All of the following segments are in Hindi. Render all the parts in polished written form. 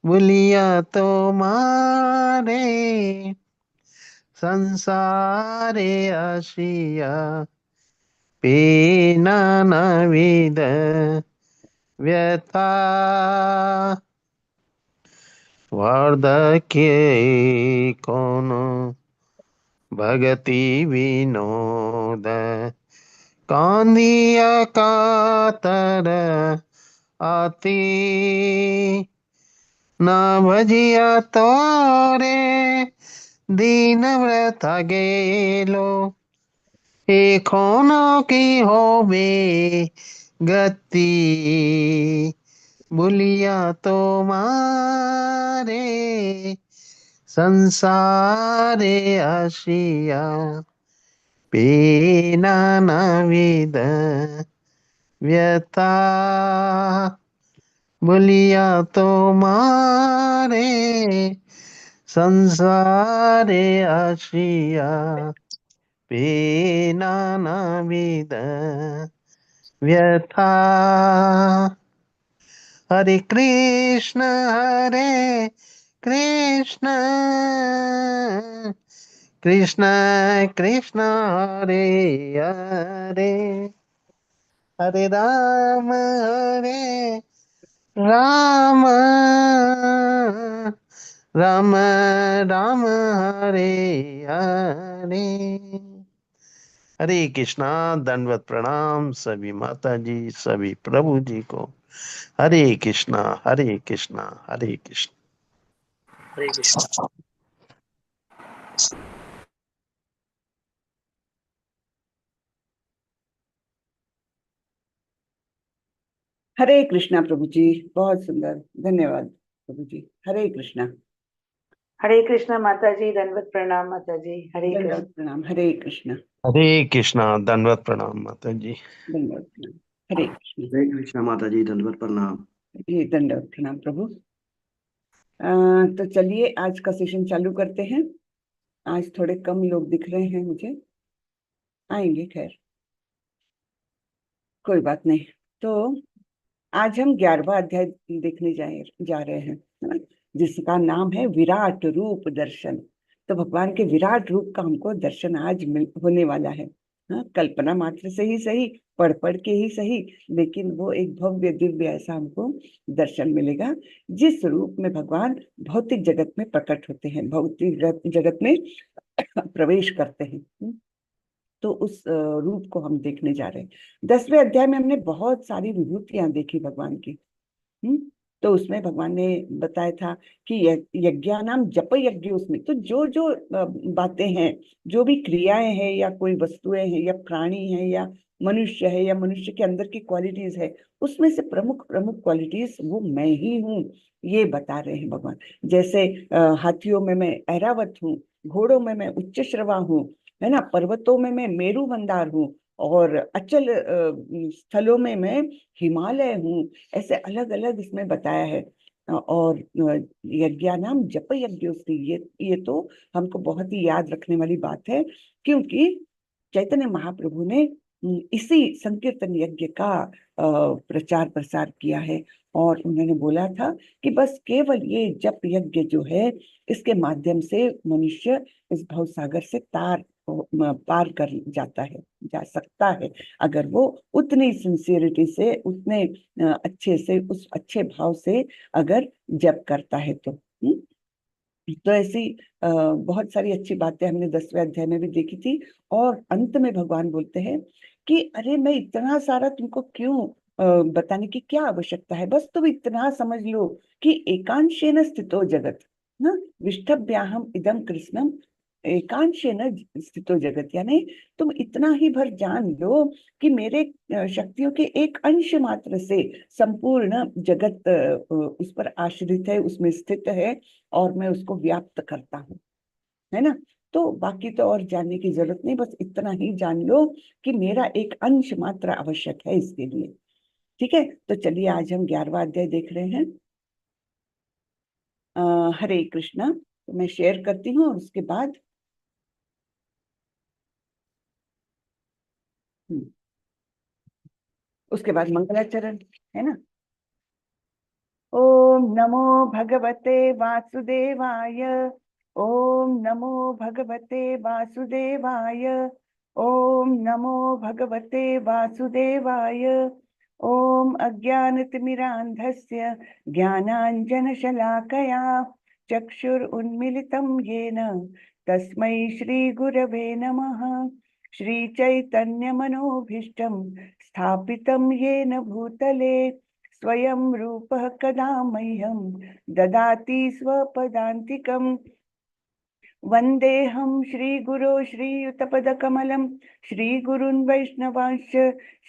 भूलिया तो मारे संसारे आशिया पीना नविद व्यथा वार्धक्य कौन भगति विनोद कांदिया कातर आती न भजिया तोरे दीन व्रत गेलो हे खोनो की होवे गति भूलिया तो मारे संसारे आशिया पीना नविद व्यथा भूलिया तो मारे संसारे आशिया पीना नविद व्यथा हरे कृष्ण कृष्ण कृष्ण हरे हरे हरे राम राम राम हरे हरे। हरे कृष्णा। दंडवत प्रणाम सभी माता जी सभी प्रभु जी को। हरे कृष्णा हरे कृष्णा हरे कृष्णा। हरे कृष्ण। हरे कृष्णा प्रभु जी, बहुत सुंदर, धन्यवाद प्रभु जी। हरे कृष्णा। हरे कृष्णा माता जी, दंडवत प्रणाम माता जी। हरे कृष्ण। दंडवत प्रणाम। हरे कृष्णा। हरे कृष्णा। दंडवत प्रणाम माता जी। दंडवत प्रणाम। हरे कृष्ण। हरे कृष्ण माता जी, दंडवत प्रणाम। जी दंडवत प्रणाम प्रभु। तो चलिए आज का सेशन चालू करते हैं। आज थोड़े कम लोग दिख रहे हैं मुझे, आएंगे खैर, कोई बात नहीं। तो आज हम 11वां अध्याय देखने जा रहे हैं, है ना, जिसका नाम है विराट रूप दर्शन। तो भगवान के विराट रूप का हमको दर्शन आज होने वाला है। हाँ, कल्पना मात्र से ही सही, पढ़ पढ़ के ही सही, लेकिन वो एक भव्य दिव्य ऐसा हमको दर्शन मिलेगा जिस रूप में भगवान भौतिक जगत में प्रकट होते हैं, भौतिक जगत में प्रवेश करते हैं। तो उस रूप को हम देखने जा रहे हैं। 10वें अध्याय में हमने बहुत सारी विभूतियां देखी भगवान की। हम्म तो उसमें भगवान ने बताया था कि यज्ञानाम जप यज्ञ, उसमें तो जो जो बातें हैं, जो भी क्रियाएं हैं या कोई वस्तुएं हैं या प्राणी है या मनुष्य है या मनुष्य के अंदर की क्वालिटीज है, उसमें से प्रमुख प्रमुख क्वालिटीज वो मैं ही हूँ, ये बता रहे हैं भगवान। जैसे हाथियों में मैं ऐरावत हूँ, घोड़ों में मैं उच्च श्रवा हूँ, है ना, पर्वतों में मैं मेरु मंदार हूँ, और अचल स्थलों में मैं हिमालय हूँ। ऐसे अलग अलग इसमें बताया है। और यज्ञानाम जप यज्ञ, ये तो हमको बहुत ही याद रखने वाली बात है, क्योंकि चैतन्य महाप्रभु ने इसी संकीर्तन यज्ञ का प्रचार प्रसार किया है। और उन्होंने बोला था कि बस केवल ये जप यज्ञ जो है, इसके माध्यम से मनुष्य इस भव सागर से पार कर जा सकता है, अगर वो उतनी सिंसियरिटी से, उतने अच्छे से, उस अच्छे भाव से अगर जप करता है तो। तो ऐसी बहुत सारी अच्छी बातें हमने 10वें अध्याय में भी देखी थी। और अंत में भगवान बोलते हैं कि अरे मैं इतना सारा तुमको क्यों बताने की क्या आवश्यकता है, बस तुम इतना समझ लो कि एकांशेन स्थितो जगत, ना, विष्टभ्याहम इदम कृष्णम एकांशेन स्थितो जगत, यानी तुम इतना ही भर जान लो कि मेरे शक्तियों के एक अंश मात्र से संपूर्ण जगत उस पर आश्रित है, उसमें स्थित है, और मैं उसको व्याप्त करता हूँ, है ना। तो बाकी तो और जानने की जरूरत नहीं, बस इतना ही जान लो कि मेरा एक अंश मात्र आवश्यक है इसके लिए। ठीक है, तो चलिए आज हम 11वां अध्याय देख रहे हैं। हरे कृष्णा। तो मैं शेयर करती हूँ और उसके बाद उसके बाद मंगलाचरण, है ना। ओम नमो भगवते वासुदेवाय। ओम नमो भगवते वासुदेवाय। ओम नमो भगवते वासुदेवाय। ओम अज्ञानतिमिरान्धस्य ज्ञानाञ्जनशलाकया चक्षुरुन्मिलितं येन तस्मै श्रीगुरवे नमः। श्रीचैतन्यमनोभीष्टं स्थापितं येन भूतले स्वयं रूपः कदा मह्यं ददाति स्वपदान्तिकम्। वन्देऽहं श्रीगुरो श्रीयुतपदकमलं श्रीगुरुन् वैष्णवांश्च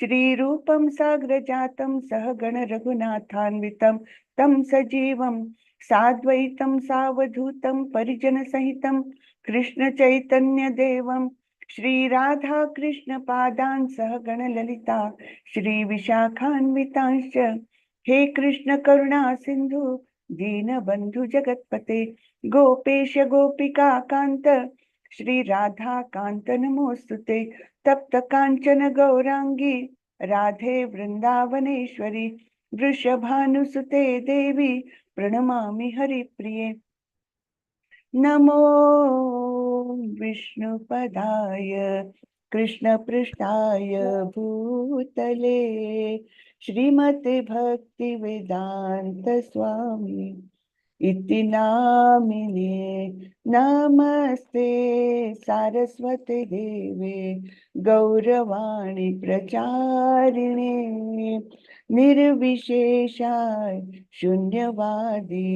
श्रीरूपं साग्रजातं सहगण रघुनाथान्वितं तं सजीवं साद्वैतं सावधूतं परिजनसहितं कृष्णचैतन्यदेवं श्रीराधा कृष्णपादान् सहगण ललिता श्रीविशाखान्वितांश्च। हे कृष्ण करुणा सिन्धु दीनबन्धु जगत्पते गोपेश गोपिका कांत श्री राधा कांत नमोस्तुते। तप्त कांचन गौरांगी राधे वृंदावनेश्वरी वृषभानुसुते देवी प्रणमामि हरिप्रिये। नमो विष्णुपदाय कृष्णपृष्ठाय भूतले श्रीमते भक्ति वेदांत स्वामी इति नामिने। नमस्ते सारस्वते देवे गौरवाणी प्रचारिणे निर्विशेषाय शून्यवादी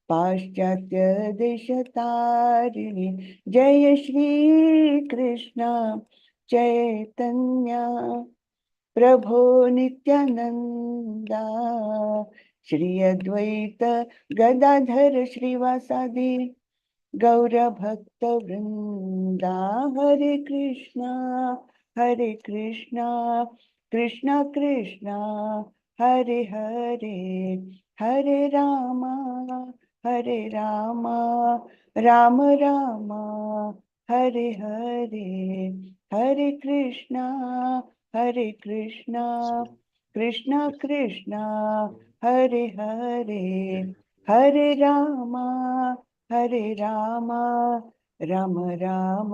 पाश्चात्य देशतारिणी। जय श्री कृष्ण चैतन्य प्रभो नित्यानंदा श्री अद्वैत गदाधर श्रीवासादि गौर भक्त वृंदा। हरे कृष्णा कृष्णा कृष्णा हरे हरे हरे रामा राम राम हरे हरे हरे कृष्णा कृष्णा कृष्णा हरे हरे हरे रामा राम राम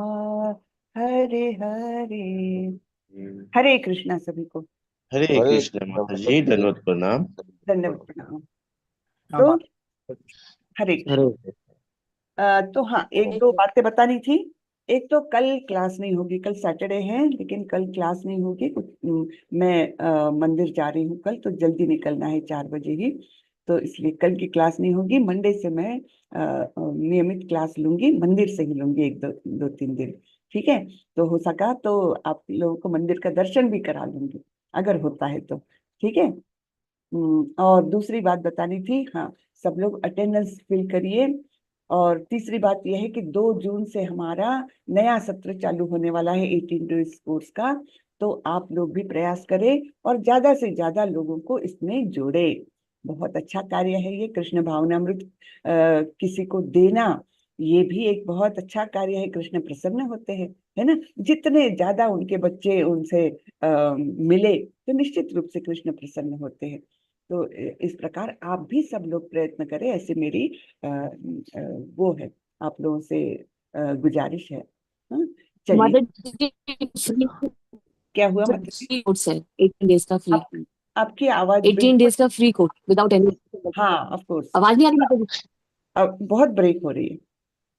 हरे हरे। हरे कृष्णा सभी को। हरे कृष्ण माता जी, दंडवत प्रणाम। धन्यवाद प्रणाम। तो हरे कृष्ण। तो हाँ, एक दो बातें बतानी थी। एक तो कल क्लास नहीं होगी, कल सैटरडे है लेकिन कल क्लास नहीं होगी। मैं मंदिर जा रही हूँ कल, तो जल्दी निकलना है 4 बजे ही, तो इसलिए कल की क्लास नहीं होगी। मंडे से मैं नियमित क्लास लूंगी, मंदिर से ही लूंगी, एक दो 3 दिन, ठीक है। तो हो सका तो आप लोगों को मंदिर का दर्शन भी करा लूंगी अगर होता है तो, ठीक है। और दूसरी बात बतानी थी, हाँ, सब लोग अटेंडेंस फिल करिए। और तीसरी बात यह है कि 2 जून से हमारा नया सत्र चालू होने वाला है 18 डेज कोर्स का। तो आप लोग भी प्रयास करें और ज्यादा से ज्यादा लोगों को इसमें जोड़े। बहुत अच्छा कार्य है ये, कृष्ण भावनामृत किसी को देना, ये भी एक बहुत अच्छा कार्य है। कृष्ण प्रसन्न होते हैं, है ना। जितने ज्यादा उनके बच्चे उनसे मिले तो निश्चित रूप से कृष्ण प्रसन्न होते हैं। तो इस प्रकार आप भी सब लोग प्रयत्न करें, ऐसे मेरी वो है, आप लोगों से गुजारिश है। हाँ, चलिए। मदर जी, फ्री क्या हुआ मतलब? कोर्स है 18 डेज का फ्री। आपकी आवाज 18 डेज का फ्री कोर्स विदाउट एनी। हाँ, ऑफ कोर्स आवाज नहीं आ रही मदर जी? बहुत ब्रेक हो रही है।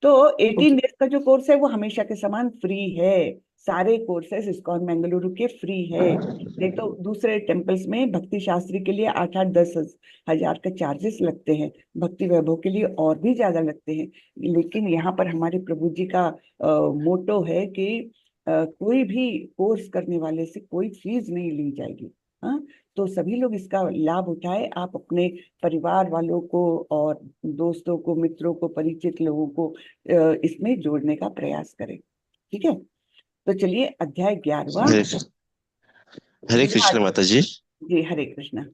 तो 18 डेज का जो कोर्स है वो हमेशा के समान फ्री है। सारे कोर्सेस इस्कॉन बेंगलुरु के फ्री है। नहीं तो दूसरे टेम्पल्स में भक्ति शास्त्री के लिए 8-10 हजार का चार्जेस लगते हैं, भक्ति वैभव के लिए और भी ज्यादा लगते हैं। लेकिन यहाँ पर हमारे प्रभु जी का मोटो है कि कोई भी कोर्स करने वाले से कोई फीस नहीं ली जाएगी। हाँ, तो सभी लोग इसका लाभ उठाए। आप अपने परिवार वालों को और दोस्तों को, मित्रों को, परिचित लोगों को इसमें जोड़ने का प्रयास करें, ठीक है। तो चलिए, अध्याय 11वां। हरे कृष्ण माता जी। जी, हरे कृष्ण।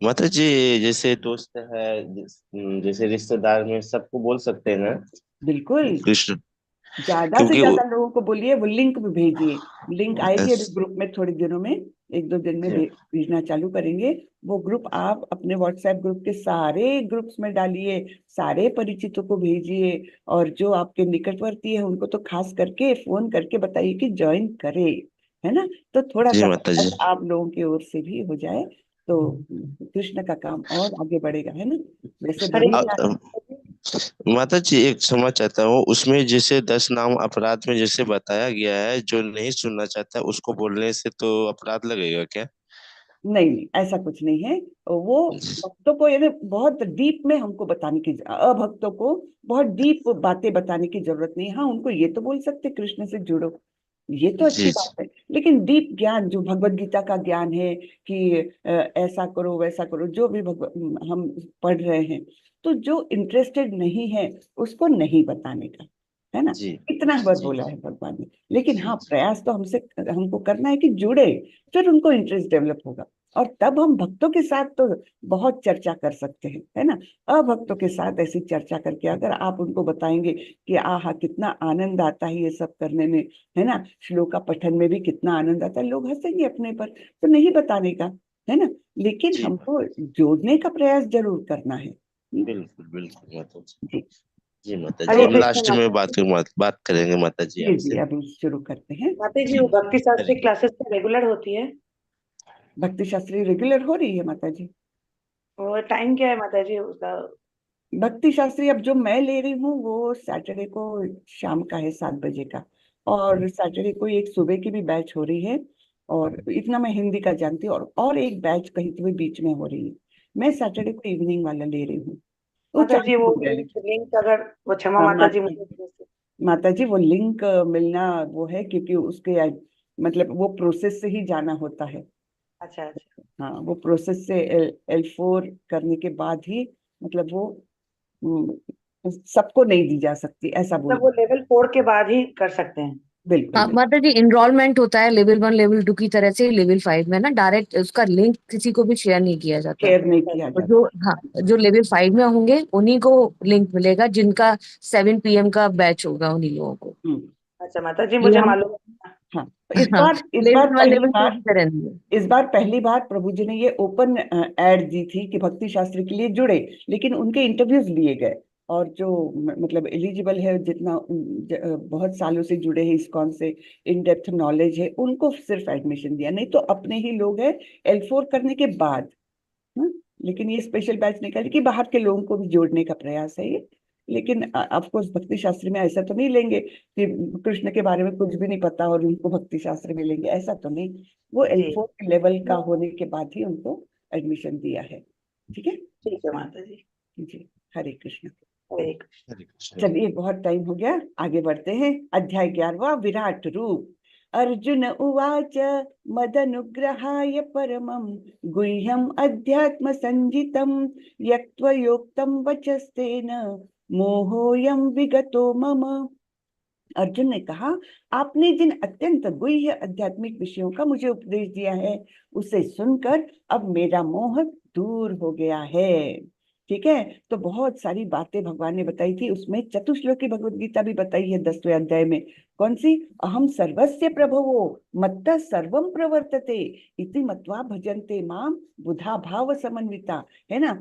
माता जी, जैसे दोस्त है, जैसे रिश्तेदार में सबको बोल सकते हैं ना बिल्कुल, कृष्ण? ज्यादा से क्योंकि ज्यादा लोगों को बोलिए, वो लिंक भी भेजिए। लिंक आएगी अभी ग्रुप में थोड़े दिनों में, एक दो दिन में जी भेजना चालू करेंगे। वो ग्रुप आप अपने व्हाट्सएप ग्रुप के सारे ग्रुप्स में डालिए, सारे परिचितों को भेजिए, और जो आपके निकटवर्ती है उनको तो खास करके फोन करके बताइए कि ज्वाइन करे, है ना। तो थोड़ा जी सा माता जी। प्रयास आप लोगों की ओर से भी हो जाए तो कृष्ण का काम और आगे बढ़ेगा, है ना। वैसे हरे भगवान अ- माता जी एक क्षमा चाहता हूँ, उसमें जैसे 10 नाम अपराध में जैसे बताया गया है, जो नहीं सुनना चाहता उसको बोलने से तो अपराध लगेगा क्या? नहीं नहीं, ऐसा कुछ नहीं है। वो भक्तों को यानी बहुत डीप में हमको बताने की, अभक्तों को बहुत डीप बातें बताने की जरूरत नहीं है। हाँ, उनको ये तो बोल सकते कृष्ण से जुड़ो, ये तो अच्छी जी जी। बात है, लेकिन डीप ज्ञान जो भगवत गीता का ज्ञान है कि ऐसा करो वैसा करो, जो भी हम पढ़ रहे हैं, तो जो इंटरेस्टेड नहीं है उसको नहीं बताने का, है ना। जी इतना बार जी बोला है भगवान ने। लेकिन जी हाँ, जी। प्रयास तो हमको करना है कि जुड़े, फिर उनको इंटरेस्ट डेवलप होगा। और तब हम भक्तों के साथ तो बहुत चर्चा कर सकते हैं, है ना। अभक्तों के साथ ऐसी चर्चा करके अगर आप उनको बताएंगे कि आहा कितना आनंद आता है ये सब करने में, है ना, श्लोका पठन में भी कितना आनंद आता है, लोग हंसेंगे अपने पर, तो नहीं बताने का, है ना। लेकिन जी हमको जोड़ने का प्रयास जरूर करना है। बिल्कुल बिल्कुल माता जी। जी जी माता जी, हरे हम कृष्ण लास्ट में माता जी। बात करेंगे माता जी जी जी, आपसे। अभी शुरू करते हैं। माता जी जी वो भक्ति हरे। शास्त्री क्लासेस तो रेगुलर होती है? भक्ति शास्त्री रेगुलर हो रही है माता जी। और टाइम क्या है माता जी उसका? भक्ति शास्त्री अब जो मैं ले रही हूँ वो सैटरडे को शाम का है, 7 बजे का। और सैटरडे को एक सुबह की भी बैच हो रही है, और इतना मैं हिंदी का जानती हूँ, और एक बैच कहीं तो भी बीच में हो रही है। मैं सैटरडे को इवनिंग वाला ले रही हूँ। वो माता जी चालू वो हो गया लिंक लेकिन। लिंक अगर वो क्षमा हाँ, माता जी मुझे भेज दें। माता जी वो लिंक मिलना वो है, क्योंकि उसके मतलब वो प्रोसेस से ही जाना होता है। अच्छा अच्छा। हाँ, वो प्रोसेस से L4 करने के बाद ही, मतलब वो सबको नहीं दी जा सकती, ऐसा बोल मतलब वो लेवल 4 के बाद ही कर सकते हैं? बिल्कुल हाँ बिल्कुल। माता जी, इनरोलमेंट होता है लेवल 1 लेवल 2 की तरह से, लेवल 5 में ना डायरेक्ट उसका लिंक किसी को भी शेयर नहीं किया जाता। केयर नहीं किया और जाता। जो, हाँ, जो लेवल 5 में होंगे उन्हीं को लिंक मिलेगा, जिनका 7 PM का बैच होगा उन्हीं लोगों को। हम्म। अच्छा माता जी ये मुझे हम, मालूम है। हाँ, तो हाँ, इस बार लेवल 1 पहली लेवल 2 बार की तरह नहीं है। इस बार पहली बार प्रभु जी ने ये ओपन एड दी थी कि भक्ति शास्त्र के लिए जुड़े, लेकिन उनके इंटरव्यूज लिए गए। और जो मतलब एलिजिबल है, जितना बहुत सालों से जुड़े हैं इस्कॉन से, इन डेप्थ नॉलेज है, उनको सिर्फ एडमिशन दिया, नहीं तो अपने ही लोग हैं L4 करने के बाद। हाँ, लेकिन ये स्पेशल बैच निकाली कि बाहर के लोगों को भी जोड़ने का प्रयास है ये। लेकिन ऑफ कोर्स भक्ति शास्त्र में ऐसा तो नहीं लेंगे कि कृष्ण के बारे में कुछ भी नहीं पता और उनको भक्ति शास्त्र में लेंगे, ऐसा तो नहीं। वो जी L4 लेवल का होने के बाद ही उनको एडमिशन दिया है। ठीक है। ठीक है माता जी। जी, हरे कृष्ण। हरे कृष्ण। हरे कृष्ण। चलिए, बहुत टाइम हो गया, आगे बढ़ते हैं। अध्याय 11वां, विराट रूप। अर्जुन उवाच मदनुग्रहाय परमं गुह्यम् अध्यात्म संजितं यक्त्वयोक्तं वचस्तेन मोहोऽयं विगतो मम। अर्जुन ने कहा, आपने जिन अत्यंत गुह्य आध्यात्मिक विषयों का मुझे उपदेश दिया है, उसे सुनकर अब मेरा मोह दूर हो गया है। ठीक है। तो बहुत सारी बातें भगवान ने बताई थी, उसमें चतुश्लोकी भगवत गीता भी बताई है 10वें अध्याय में। कौन सी? अहम सर्वस्य प्रभवो मत्तः सर्वम प्रवर्तते इति मत्वा भजन्ते माम बुधा भाव समन्विता, है ना।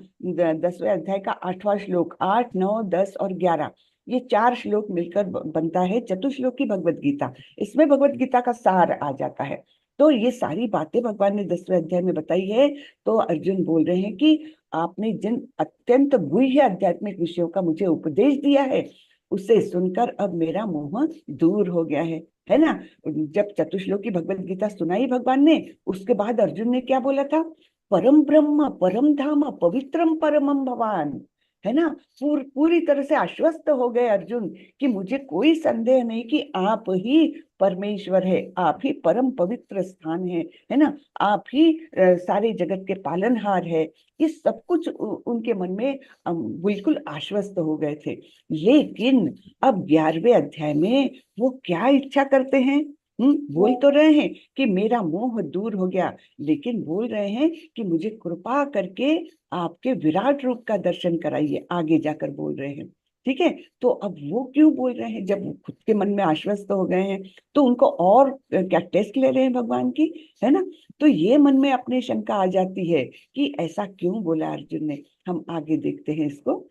10वें अध्याय का 8वां श्लोक, 8, 9, 10 और 11, ये 4 श्लोक मिलकर बनता है चतुश्लोकी भगवत गीता। इसमें भगवत गीता का सार आ जाता है। तो ये सारी बातें भगवान ने 10वें अध्याय में बताई है। तो अर्जुन बोल रहे हैं कि आपने जिन अत्यंत गुह्य आध्यात्मिक विषयों का मुझे उपदेश दिया है, उसे सुनकर अब मेरा मोह दूर हो गया है ना। जब चतुश्लोकी भगवत गीता सुनाई भगवान ने, उसके बाद अर्जुन ने क्या बोला था? परम ब्रह्म परम धाम पवित्रम परमम भवान, है ना। पूरी तरह से आश्वस्त हो गए अर्जुन कि मुझे कोई संदेह नहीं कि आप ही परमेश्वर है, आप ही परम पवित्र स्थान है ना। आप ही सारे जगत के पालनहार है। ये सब कुछ उनके मन में बिल्कुल आश्वस्त हो गए थे। लेकिन अब 11वें अध्याय में वो क्या इच्छा करते हैं? बोल तो रहे हैं कि मेरा मोह दूर हो गया, लेकिन बोल रहे हैं कि मुझे कृपा करके आपके विराट रूप का दर्शन कराइए, आगे जाकर बोल रहे हैं। ठीक है। तो अब वो क्यों बोल रहे हैं, जब वो खुद के मन में आश्वस्त हो गए हैं तो उनको और क्या टेस्ट ले रहे हैं भगवान की, है ना। तो ये मन में अपने शंका आ जाती है कि ऐसा क्यों बोला अर्जुन ने। हम आगे देखते हैं इसको।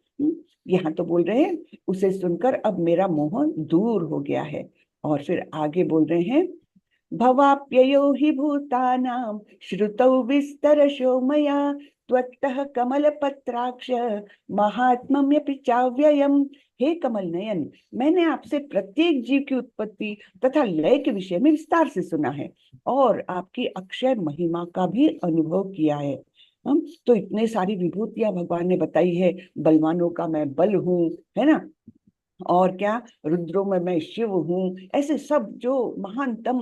यहाँ तो बोल रहे हैं उसे सुनकर अब मेरा मोह दूर हो गया है। और फिर आगे बोल रहे हैं, भवाप्ययो हि भूतानां श्रुतौ विस्तरशो मया त्वत्तः कमलपत्राक्ष महात्म्यमपि चाव्ययम्। हे कमल नयन, मैंने आपसे प्रत्येक जीव की उत्पत्ति तथा लय के विषय में विस्तार से सुना है और आपकी अक्षय महिमा का भी अनुभव किया है। हम तो इतने सारी विभूतियां भगवान ने बताई है, बलवानों का मैं बल हूँ, है ना, और क्या, रुद्रों में मैं शिव हूँ, ऐसे सब जो महानतम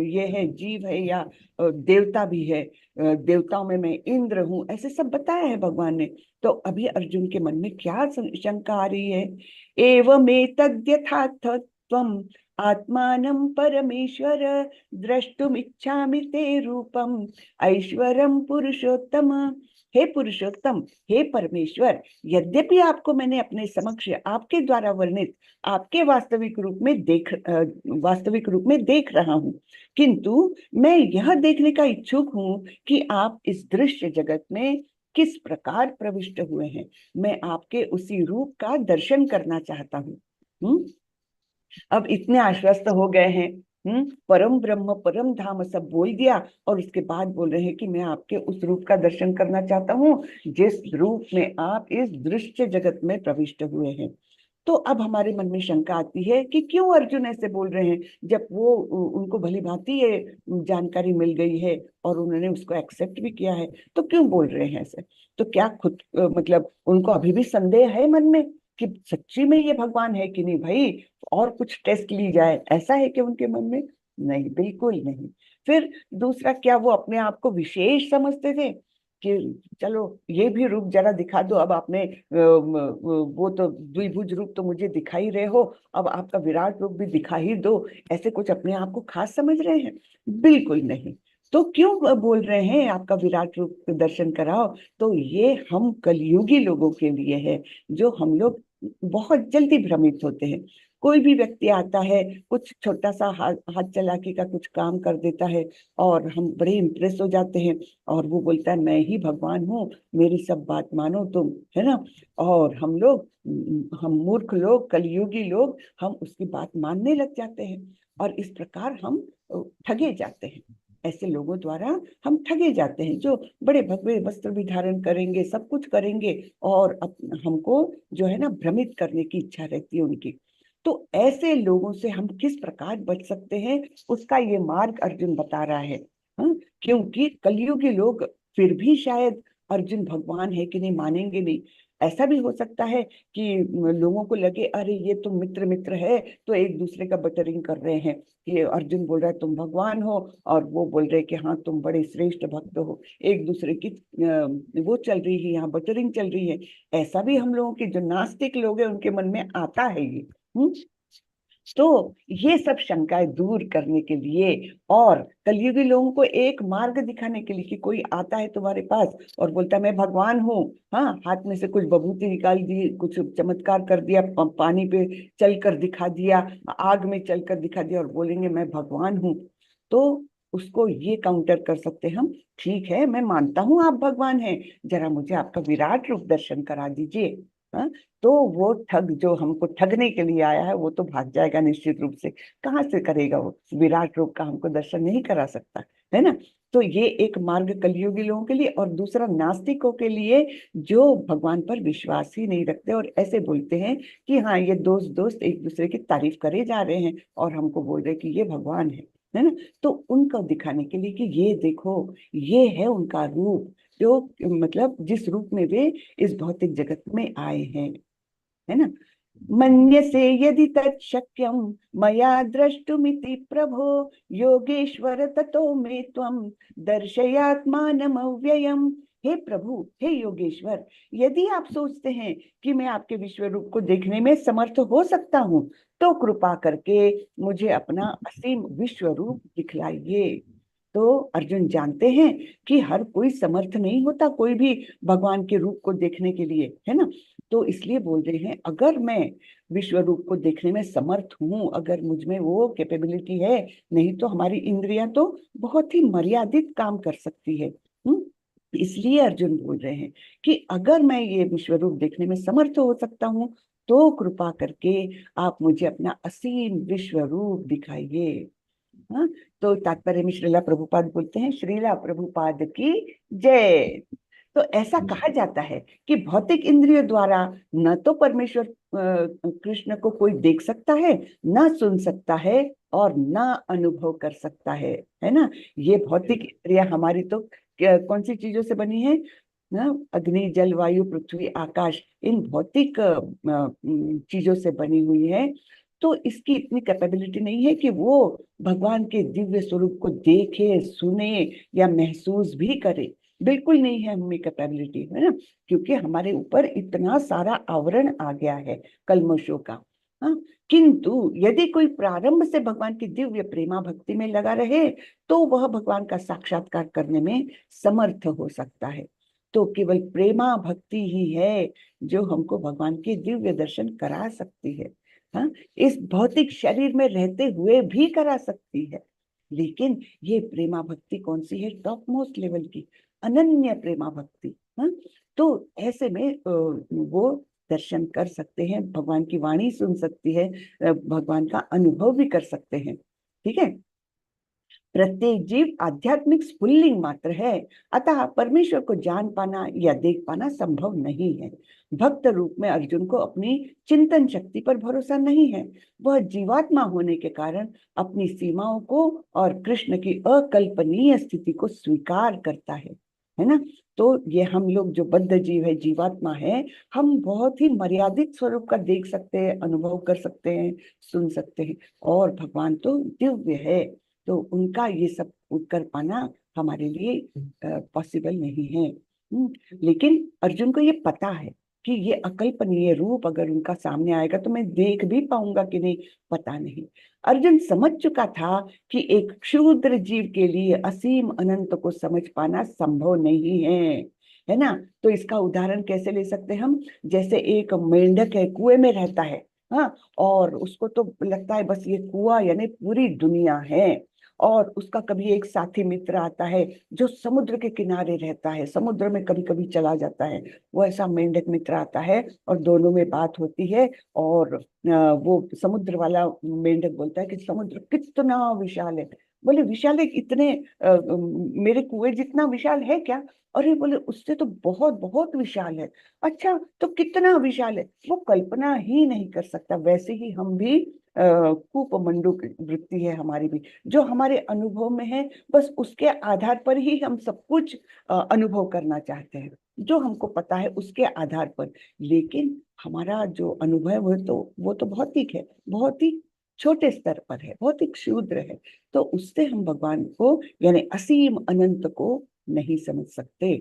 ये है, जीव है या देवता भी है, देवताओं में मैं इंद्र हूँ, ऐसे सब बताया है भगवान ने। तो अभी अर्जुन के मन में क्या शंका आ रही है, एवमेतद्यथार्थत्वम् आत्मानं परमेश्वर द्रष्टुम इच्छामि ते रूपम ऐश्वरम पुरुषोत्तम। हे पुरुषोत्तम, हे परमेश्वर, यद्यपि आपको मैंने अपने समक्ष आपके द्वारा वर्णित आपके वास्तविक रूप में देख रहा हूँ, किंतु मैं यह देखने का इच्छुक हूँ कि आप इस दृश्य जगत में किस प्रकार प्रविष्ट हुए हैं। मैं आपके उसी रूप का दर्शन करना चाहता हूँ। अब इतने आश्वस्त हो गए हैं, परम ब्रह्म परम धाम सब बोल दिया, और उसके बाद बोल रहे हैं कि मैं आपके उस रूप का दर्शन करना चाहता हूँ जिस रूप में आप इस दृश्य जगत में प्रविष्ट हुए हैं। तो अब हमारे मन में शंका आती है कि क्यों अर्जुन ऐसे बोल रहे हैं, जब वो उनको भली भांति ये जानकारी मिल गई है और उन्होंने उसको एक्सेप्ट भी किया है, तो क्यों बोल रहे हैं ऐसे। तो क्या खुद मतलब उनको अभी भी संदेह है मन में कि सच्ची में ये भगवान है कि नहीं भाई, और कुछ टेस्ट ली जाए, ऐसा है कि उनके मन में। नहीं, बिल्कुल नहीं। फिर दूसरा, क्या वो अपने आप को विशेष समझते थे कि चलो ये भी रूप जरा दिखा दो, अब आपने वो तो द्विभुज रूप तो मुझे दिखा ही रहे हो, अब आपका विराट रूप भी दिखा ही दो, ऐसे कुछ अपने आप को खास समझ रहे हैं। बिल्कुल नहीं। तो क्यों बोल रहे हैं आपका विराट रूप दर्शन कराओ, तो ये हम कलयुगी लोगों के लिए है, जो हम लोग बहुत जल्दी भ्रमित होते हैं। कोई भी व्यक्ति आता है, कुछ छोटा सा हाथ चालाकी का कुछ काम कर देता है और हम बड़े इम्प्रेस हो जाते हैं, और वो बोलता है मैं ही भगवान हूँ, मेरी सब बात मानो तुम, है ना। और हम मूर्ख लोग, कलयुगी लोग, हम उसकी बात मानने लग जाते हैं, और इस प्रकार हम ठगे जाते हैं। ऐसे लोगों द्वारा हम ठगे जाते हैं, जो बड़े भगवे वस्त्र भी धारण करेंगे, सब कुछ करेंगे, और हमको जो है ना भ्रमित करने की इच्छा रहती है उनकी। तो ऐसे लोगों से हम किस प्रकार बच सकते हैं, उसका ये मार्ग अर्जुन बता रहा है। हाँ, क्योंकि कलयुगी लोग फिर भी शायद अर्जुन भगवान है कि नहीं मानेंगे नहीं। ऐसा भी हो सकता है कि लोगों को लगे अरे ये तो मित्र मित्र है, तो एक दूसरे का बटरिंग कर रहे हैं, कि अर्जुन बोल रहा है तुम भगवान हो, और वो बोल रहे हैं कि हाँ तुम बड़े श्रेष्ठ भक्त हो, एक दूसरे की वो चल रही है, यहाँ बटरिंग चल रही है। ऐसा भी हम लोगों के जो नास्तिक लोग हैं उनके मन में आता है ये। तो ये सब शंकाएं दूर करने के लिए और कलयुगी लोगों को एक मार्ग दिखाने के लिए, कि कोई आता है तुम्हारे पास और बोलता है मैं भगवान हूँ, हाँ, हाथ में से कुछ बभूति निकाल दी, कुछ चमत्कार कर दिया, पानी पे चल कर दिखा दिया, आग में चल कर दिखा दिया, और बोलेंगे मैं भगवान हूँ, तो उसको ये काउंटर कर सकते हम, ठीक है मैं मानता हूँ आप भगवान हैं, जरा मुझे आपका विराट रूप दर्शन करा दीजिए। हाँ, तो वो ठग जो हमको ठगने के लिए आया है वो तो भाग जाएगा निश्चित रूप से। कहाँ से करेगा वो, विराट रूप का हमको दर्शन नहीं करा सकता, है ना। तो ये एक मार्ग कलयुगी लोगों के लिए, और दूसरा नास्तिकों के लिए जो भगवान पर विश्वास ही नहीं रखते और ऐसे बोलते हैं कि हाँ ये दोस्त दोस्त एक दूसरे की तारीफ करे जा रहे हैं और हमको बोल रहे हैं कि ये भगवान है ना। तो उनको दिखाने के लिए कि ये देखो, ये है उनका रूप, जो मतलब जिस रूप में वे इस भौतिक जगत में आए हैं, है ना। मन्यसे यदि तच्छक्यं मया द्रष्टुमिति प्रभो योगेश्वर ततो मे त्वं दर्शयात्मानमव्ययम्। हे प्रभु, हे योगेश्वर, यदि आप सोचते हैं कि मैं आपके विश्व रूप को देखने में समर्थ हो सकता हूँ, तो कृपा करके मुझे अपना असीम विश्व रूप दिखलाइए। तो अर्जुन जानते हैं कि हर कोई समर्थ नहीं होता कोई भी भगवान के रूप को देखने के लिए, है ना। तो इसलिए बोल रहे हैं अगर मैं विश्व रूप को देखने में समर्थ हूँ, अगर मुझ में वो कैपेबिलिटी है, नहीं तो हमारी इंद्रियां तो बहुत ही मर्यादित काम कर सकती है। इसलिए अर्जुन बोल रहे हैं कि अगर मैं ये विश्व रूप देखने में समर्थ हो सकता हूँ तो कृपा करके आप मुझे अपना असीम विश्व रूप दिखाइए। हाँ, तो तात्पर्य में श्रीला प्रभुपाद बोलते हैं, श्रीला प्रभुपाद की जय। तो ऐसा कहा जाता है कि भौतिक इंद्रियों द्वारा न तो परमेश्वर कृष्ण को कोई देख सकता है, न सुन सकता है और न अनुभव कर सकता है ना। ये भौतिक इंद्रियां हमारी तो कौन सी चीजों से बनी है ना, अग्नि जल वायु पृथ्वी आकाश, इन भौतिक चीजों से बनी हुई है। तो इसकी इतनी कैपेबिलिटी नहीं है कि वो भगवान के दिव्य स्वरूप को देखे, सुने या महसूस भी करे। बिल्कुल नहीं है हमें कैपेबिलिटी, है ना, क्योंकि हमारे ऊपर इतना सारा आवरण आ गया है कल्मशों का। हाँ, किंतु यदि कोई प्रारंभ से भगवान की दिव्य प्रेमा भक्ति में लगा रहे तो वह भगवान का साक्षात्कार करने में समर्थ हो सकता है। तो केवल प्रेमा भक्ति ही है जो हमको भगवान के दिव्य दर्शन करा सकती है। हाँ, इस भौतिक शरीर में रहते हुए भी करा सकती है। लेकिन ये प्रेमा भक्ति कौन सी है? टॉप मोस्ट लेवल की अनन्य प्रेमा भक्ति। हाँ, तो ऐसे में वो दर्शन कर सकते हैं, भगवान की वाणी सुन सकती है, भगवान का अनुभव भी कर सकते हैं। ठीक है, प्रत्येक जीव आध्यात्मिक स्फुल्लिंग मात्र है, अतः परमेश्वर को जान पाना या देख पाना संभव नहीं है। भक्त रूप में अर्जुन को अपनी चिंतन शक्ति पर भरोसा नहीं है। वह जीवात्मा होने के कारण अपनी सीमाओं को और कृष्ण की अकल्पनीय स्थिति को स्वीकार करता है ना। तो ये हम लोग जो बद्ध जीव है, जीवात्मा है, हम बहुत ही मर्यादित स्वरूप का देख सकते हैं, अनुभव कर सकते हैं, सुन सकते हैं, और भगवान तो दिव्य है, तो उनका ये सब कर पाना हमारे लिए पॉसिबल नहीं है। लेकिन अर्जुन को ये पता है कि ये अकल्पनीय रूप अगर उनका सामने आएगा तो मैं देख भी पाऊंगा कि नहीं, पता नहीं। अर्जुन समझ चुका था कि एक क्षुद्र जीव के लिए असीम अनंत को समझ पाना संभव नहीं है ना। तो इसका उदाहरण कैसे ले सकते हैं हम? जैसे एक मेंढक है, कुएं में रहता है, हाँ, और उसको तो लगता है बस ये कुआं यानी पूरी दुनिया है, और उसका कभी एक साथी मित्र आता है जो समुद्र के किनारे रहता है, समुद्र में कभी कभी चला जाता है, वो ऐसा मेंढक मित्र आता है और दोनों में बात होती है, और वो समुद्र वाला मेंढक बोलता है कि समुद्र कितना विशाल है। बोले विशाल है? इतने मेरे कुएं जितना विशाल है क्या? अरे बोले उससे तो बहुत बहुत विशाल है। अच्छा, तो कितना विशाल है? वो कल्पना ही नहीं कर सकता। वैसे ही हम भी कूप मंडूक वृत्ति है हमारी भी, जो हमारे अनुभव में है, बस उसके आधार पर ही हम सब कुछ अनुभव करना चाहते हैं, जो हमको पता है उसके आधार पर। लेकिन हमारा जो अनुभव है वो तो भौतिक है, बहुत ही छोटे स्तर पर है, बहुत ही क्षुद्र है। तो उससे हम भगवान को यानी असीम अनंत को नहीं समझ सकते।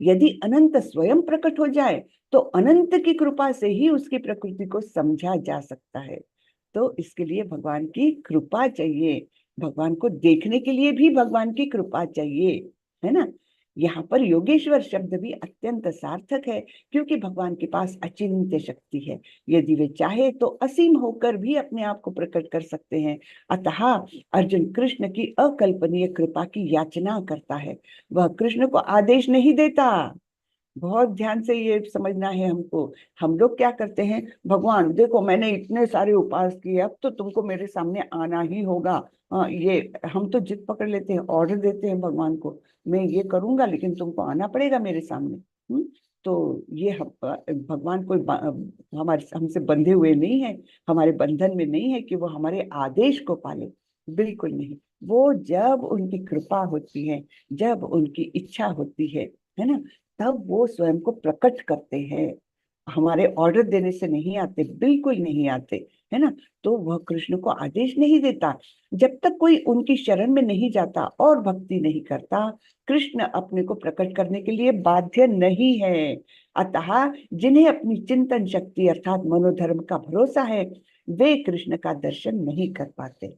यदि अनंत स्वयं प्रकट हो जाए तो अनंत की कृपा से ही उसकी प्रकृति को समझा जा सकता है। तो इसके लिए भगवान की कृपा चाहिए, भगवान को देखने के लिए भी भगवान की कृपा चाहिए, है ना। यहाँ पर योगेश्वर शब्द भी अत्यंत सार्थक है, क्योंकि भगवान के पास अचिंत्य शक्ति है। यदि वे चाहे तो असीम होकर भी अपने आप को प्रकट कर सकते हैं। अतः अर्जुन कृष्ण की अकल्पनीय कृपा की याचना करता है, वह कृष्ण को आदेश नहीं देता। बहुत ध्यान से ये समझना है हमको। हम लोग क्या करते हैं, भगवान देखो मैंने इतने सारे उपास किए, अब तो तुमको मेरे सामने आना ही होगा। ये हम तो जिद पकड़ लेते हैं, ऑर्डर देते हैं भगवान को, मैं ये करूंगा लेकिन तुमको आना पड़ेगा मेरे सामने। तो ये भगवान कोई हमारे हमसे बंधे हुए नहीं है, हमारे बंधन में नहीं है कि वो हमारे आदेश को पाले, बिल्कुल नहीं। वो जब उनकी कृपा होती है, जब उनकी इच्छा होती है ना, तब वो स्वयं को प्रकट करते हैं। हमारे ऑर्डर देने से नहीं आते, बिल्कुल नहीं आते, है ना। तो वह कृष्ण को आदेश नहीं देता। जब तक कोई उनकी शरण में नहीं जाता और भक्ति नहीं करता, कृष्ण अपने को प्रकट करने के लिए बाध्य नहीं है। अतः जिन्हें अपनी चिंतन शक्ति अर्थात मनोधर्म का भरोसा है, वे कृष्ण का दर्शन नहीं कर पाते।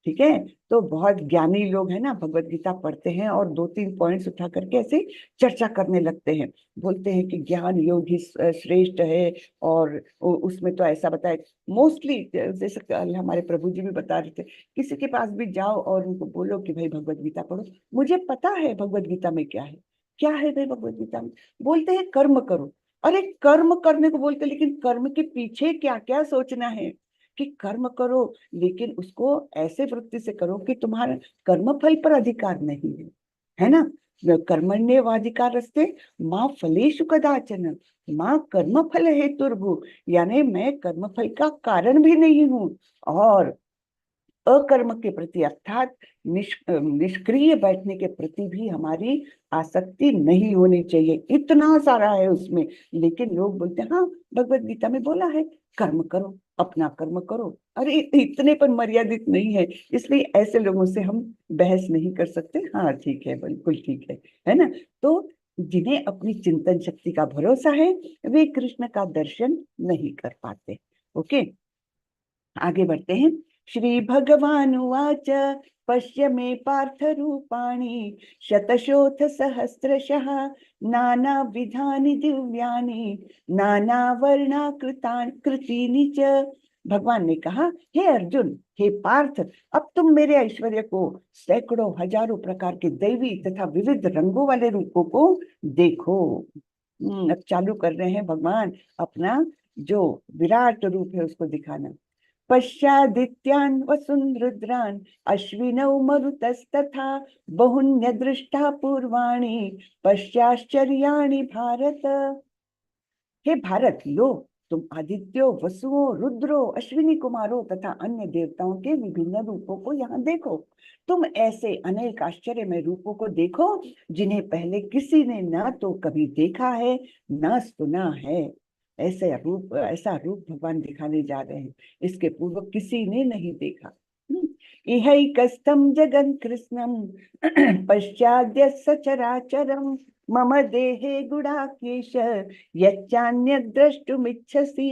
ठीक है। तो बहुत ज्ञानी लोग हैं ना, भगवत गीता पढ़ते हैं और 2-3 पॉइंट्स उठा करके ऐसे चर्चा करने लगते हैं, बोलते हैं कि ज्ञान योग ही श्रेष्ठ है, और उसमें तो ऐसा बताए। मोस्टली जैसे कल हमारे प्रभु जी भी बता रहे थे, किसी के पास भी जाओ और उनको बोलो कि भाई भगवत गीता पढ़ो, मुझे पता है भगवत गीता में क्या है, क्या है भाई भगवत गीता में, बोलते हैं कर्म करो। अरे कर्म करने को बोलते, लेकिन कर्म के पीछे क्या क्या सोचना है, कि कर्म करो लेकिन उसको ऐसे वृत्ति से करो कि तुम्हारा कर्म फल पर अधिकार नहीं है ना। कर्मण्येवाधिकारस्ते माँ फलेषु कदाचन माँ कर्म फल हेतुर्भुः, यानी मैं कर्म फल का कारण भी नहीं हूँ, और अकर्म के प्रति अर्थात निष्क्रिय बैठने के प्रति भी हमारी आसक्ति नहीं होनी चाहिए। इतना सारा है उसमें, लेकिन लोग बोलते हैं हाँ भगवत गीता में बोला है कर्म करो, अपना कर्म करो। अरे इतने पर मर्यादित नहीं है, इसलिए ऐसे लोगों से हम बहस नहीं कर सकते। हाँ ठीक है, बिल्कुल ठीक है ना। तो जिन्हें अपनी चिंतन शक्ति का भरोसा है वे कृष्ण का दर्शन नहीं कर पाते। ओके, आगे बढ़ते हैं। श्री भगवान उवाच पश्य मे पार्थ रूपाणि शतशोथ सहस्रशः नाना विधानि दिव्यानि नाना वर्णाकृतीनि च। भगवान ने कहा, हे अर्जुन, हे पार्थ, अब तुम मेरे ऐश्वर्य को, सैकड़ों हजारों प्रकार के दैवी तथा विविध रंगों वाले रूपों को देखो। अब चालू कर रहे हैं भगवान अपना जो विराट रूप है उसको दिखाना। पश्चादित्यान् वसुन् रुद्रान् अश्विनौ मरुतस्तथा बहुन्यदृष्टा पूर्वाणि पश्चाश्चर्याणि भारत। हे भारत, लो तुम आदित्यो, वसुओं, रुद्रो, अश्विनी कुमारों तथा अन्य देवताओं के विभिन्न रूपों को यहाँ देखो। तुम ऐसे अनेक आश्चर्यमय रूपों को देखो जिन्हें पहले किसी ने ना तो कभी देखा है ना सुना है। ऐसा रूप भगवान दिखाने जा रहे हैं, इसके पूर्व किसी ने नहीं देखा। इहैकस्थं जगन् कृष्णं पश्चाद्य सचराचरं मम देहे गुडाकेश यच्चान्यद् द्रष्टुमिच्छसि।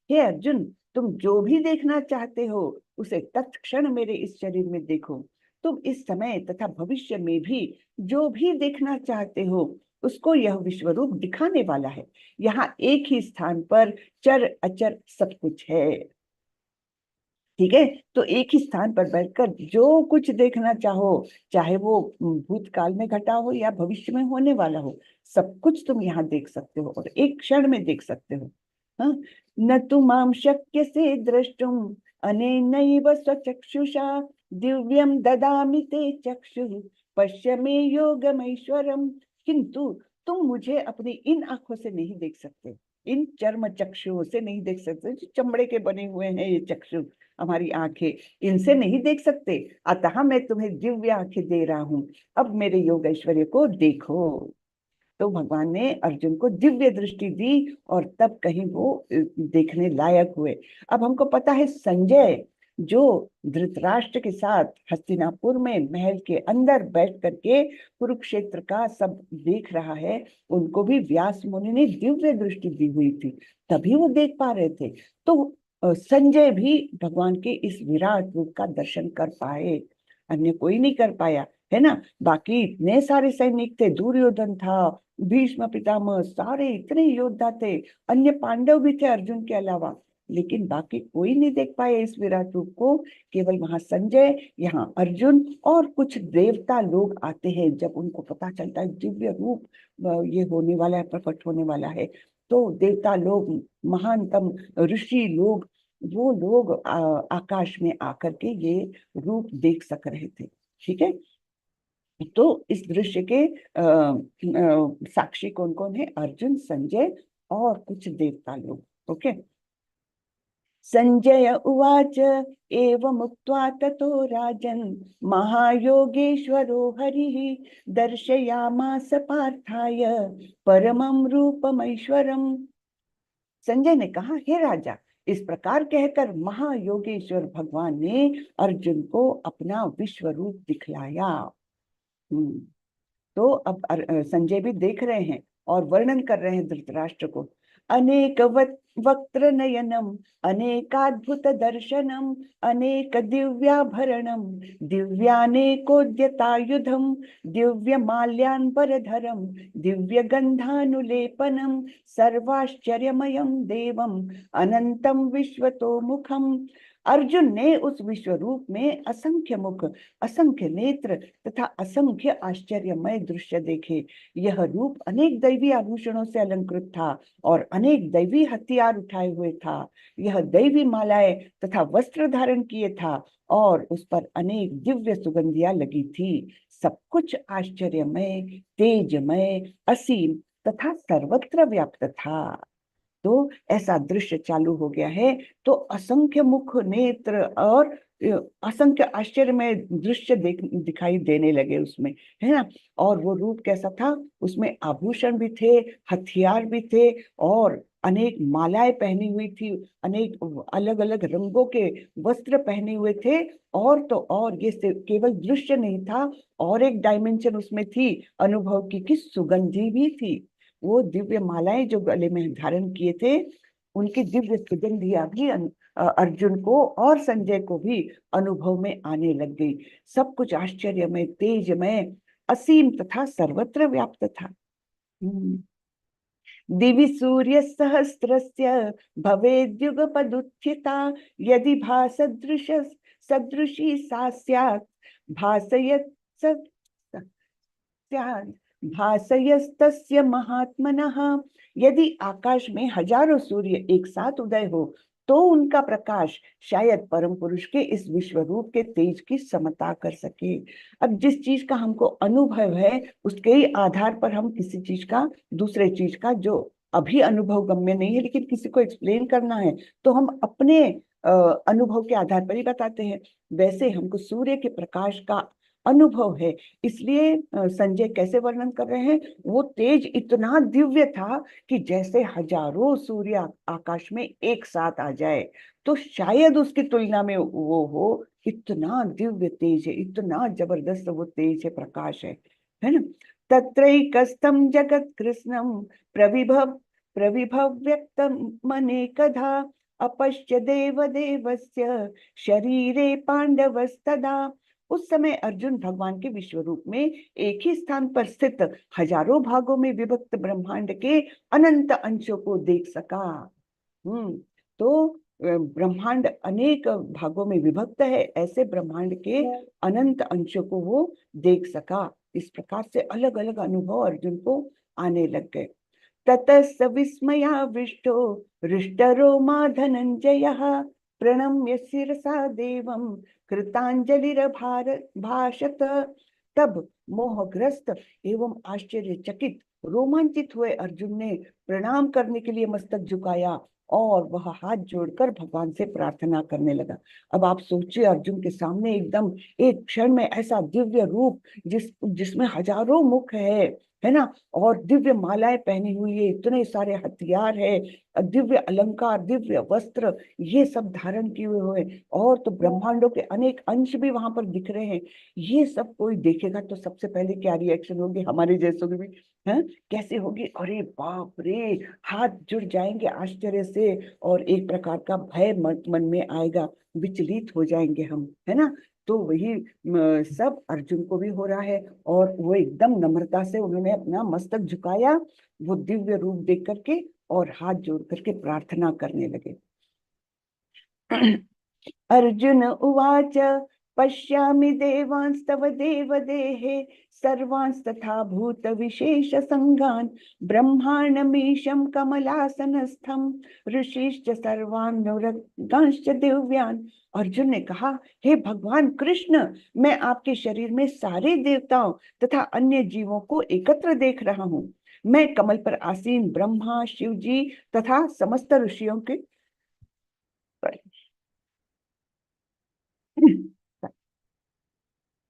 हे अर्जुन, तुम जो भी देखना चाहते हो उसे तत्क्षण मेरे इस शरीर में देखो। तुम इस समय तथा भविष्य में भी जो भी देखना चाहते हो उसको यह विश्व रूप दिखाने वाला है। यहाँ एक ही स्थान पर चर अचर सब कुछ है। ठीक है, तो एक ही स्थान पर बैठकर जो कुछ देखना चाहो, चाहे वो भूतकाल में घटा हो या भविष्य में होने वाला हो, सब कुछ तुम यहाँ देख सकते हो और एक क्षण में देख सकते हो। हाँ, न तु माम शक्य से द्रष्टुम अनेनैव स्वचक्षुषा दिव्यम ददामि ते चक्षुः पश्य मे योगमैश्वरम। किंतु तुम मुझे अपनी इन आंखों से नहीं देख सकते, इन चर्म चक्षुओं से नहीं देख सकते, जो चमड़े के बने हुए हैं ये चक्षु, हमारी आंखें, इनसे नहीं देख सकते। अतः मैं तुम्हें दिव्य आंखें दे रहा हूं, अब मेरे योग ऐश्वर्य को देखो। तो भगवान ने अर्जुन को दिव्य दृष्टि दी और तब कहीं वो देखने लायक हुए। अब हमको पता है संजय जो धृतराष्ट्र के साथ हस्तिनापुर में महल के अंदर बैठ करके कुरुक्षेत्र का सब देख रहा है, उनको भी व्यास मुनि ने दिव्य दृष्टि दी हुई थी, तभी वो देख पा रहे थे। तो संजय भी भगवान के इस विराट रूप का दर्शन कर पाए, अन्य कोई नहीं कर पाया, है ना। बाकी इतने सारे सैनिक थे, दुर्योधन था, भीष्म पितामह, सारे इतने योद्धा थे, अन्य पांडव भी थे अर्जुन के अलावा, लेकिन बाकी कोई नहीं देख पाए इस विराट रूप को। केवल वहां संजय, यहाँ अर्जुन और कुछ देवता लोग आते हैं। जब उनको पता चलता है दिव्य रूप ये होने वाला है, प्रकट होने वाला है, तो देवता लोग, महानतम ऋषि लोग, वो लोग आकाश में आकर के ये रूप देख सक रहे थे। ठीक है, तो इस दृश्य के साक्षी कौन कौन है? अर्जुन, संजय और कुछ देवता लोग। ओके, संजय उवाच एवमुक्त्वा ततो राजन् महायोगेश्वरो हरिः दर्शयामास पार्थाय परमं रूपमैश्वरम्। संजय ने कहा, हे राजा, इस प्रकार कहकर महायोगेश्वर भगवान ने अर्जुन को अपना विश्व रूप दिखलाया। तो अब संजय भी देख रहे हैं और वर्णन कर रहे हैं धृतराष्ट्र को। अनेक वक्त्र नयनम अनेकाद्भुत दर्शनम अनेक दिव्याभरणम दिव्यानेकोद्यतायुधम दिव्य माल्याम्बरधरम दिव्य गंधानुलेपनम सर्वाश्चर्यमयम देवम अनंतम विश्वतोमुखम। अर्जुन ने उस विश्व रूप में असंख्य मुख, असंख्य नेत्र तथा असंख्य आश्चर्यमय दृश्य देखे। यह रूप अनेक दैवी आभूषणों से अलंकृत था और अनेक दैवी हथियार उठाए हुए था। यह दैवी मालाएं तथा वस्त्र धारण किए था और उस पर अनेक दिव्य सुगंधियां लगी थी। सब कुछ आश्चर्यमय, तेजमय, असीम तथा सर्वत्र व्याप्त था। तो ऐसा दृश्य चालू हो गया है। तो असंख्य मुख, नेत्र और असंख्य आश्चर्यमय दृश्य दिखाई देने लगे उसमें, है ना। और वो रूप कैसा था, उसमें आभूषण भी थे, हथियार भी थे और अनेक मालाएं पहनी हुई थी, अनेक अलग अलग रंगों के वस्त्र पहने हुए थे। और तो और ये केवल दृश्य नहीं था, और एक डायमेंशन उसमें थी अनुभव की, कि सुगंधी भी थी। वो दिव्य मालाएं जो गले में धारण किए थे, उनकी दिव्य सुगंधियां भी अर्जुन को और संजय को भी अनुभव में आने लग गई। सब कुछ आश्चर्यमय, तेजमय, असीम तथा सर्वत्र व्याप्त था। दिवि सूर्य सहस्रस्य भवेद्युगपदुत्थिता यदि भासदृश सदृशी सा स्यात् भासयत् भासयस्तस्य महात्मनः। यदि आकाश में हजारों सूर्य एक साथ उदय हो तो उनका प्रकाश शायद परम पुरुष के इस विश्व रूप के तेज की समता कर सके। अब जिस चीज का हमको अनुभव है, उसके ही आधार पर हम किसी चीज का, दूसरे चीज का जो अभी अनुभव गम्य नहीं है लेकिन किसी को एक्सप्लेन करना है, तो हम अपने अनुभव के आधार पर ही बताते हैं। वैसे हमको सूर्य के प्रकाश का अनुभव है, इसलिए संजय कैसे वर्णन कर रहे हैं, वो तेज इतना दिव्य था कि जैसे हजारों सूर्य आकाश में एक साथ आ जाए तो शायद उसकी तुलना में वो हो। इतना दिव्य तेज है, इतना जबरदस्त वो तेज है, प्रकाश है ना। तत्रैकस्थं जगत कृष्णं प्रविभव व्यक्तम अनेकधा अपश्य देव देवस्य शरीरे पांडवस्तदा। उस समय अर्जुन भगवान के विश्व रूप में एक ही स्थान पर स्थित हजारों भागों में विभक्त ब्रह्मांड के अनंत अंशों को देख सका। तो ब्रह्मांड अनेक भागों में विभक्त है, ऐसे ब्रह्मांड के अनंत अंशों को वो देख सका। इस प्रकार से अलग अलग अनुभव अर्जुन को आने लग गए। ततः विस्मयाविष्टो हृष्टरो मा धनंजयः प्रणम्य शिरसा देवं कृतांजलिरभाषत। तब मोहग्रस्त एवं आश्चर्यचकित रोमांचित हुए अर्जुन ने प्रणाम करने के लिए मस्तक झुकाया और वह हाथ जोड़कर भगवान से प्रार्थना करने लगा। अब आप सोचिए, अर्जुन के सामने एकदम एक क्षण में ऐसा दिव्य रूप जिसमें हजारों मुख है ना, और दिव्य मालाएं पहनी हुई है, इतने सारे हथियार है, दिव्य अलंकार, दिव्य वस्त्र, ये सब धारण किए हुए, और तो ब्रह्मांडों के अनेक अंश भी वहां पर दिख रहे हैं। ये सब कोई देखेगा तो सबसे पहले क्या रिएक्शन होगी, हमारे जैसों की भी है कैसे होगी, अरे बाप रे, हाथ जुड़ जाएंगे आश्चर्य से, और एक प्रकार का भय मन में आएगा, विचलित हो जाएंगे हम, है ना। तो वही सब अर्जुन को भी हो रहा है, और वो एकदम नम्रता से उन्होंने अपना मस्तक झुकाया वो दिव्य रूप देख करके, और हाथ जोड़ करके प्रार्थना करने लगे। अर्जुन उवाच पश्यामि देवांस्तव देवदेहे सर्वांस्तथा भूत विशेष संगान ब्रह्मांडमीशं कमलासनस्थं ऋषिश्च सर्वानुरगांश्च दिव्यान्। अर्जुन ने कहा, हे भगवान कृष्ण, मैं आपके शरीर में सारे देवताओं तथा अन्य जीवों को एकत्र देख रहा हूँ। मैं कमल पर आसीन ब्रह्मा, शिव जी तथा समस्त ऋषियों के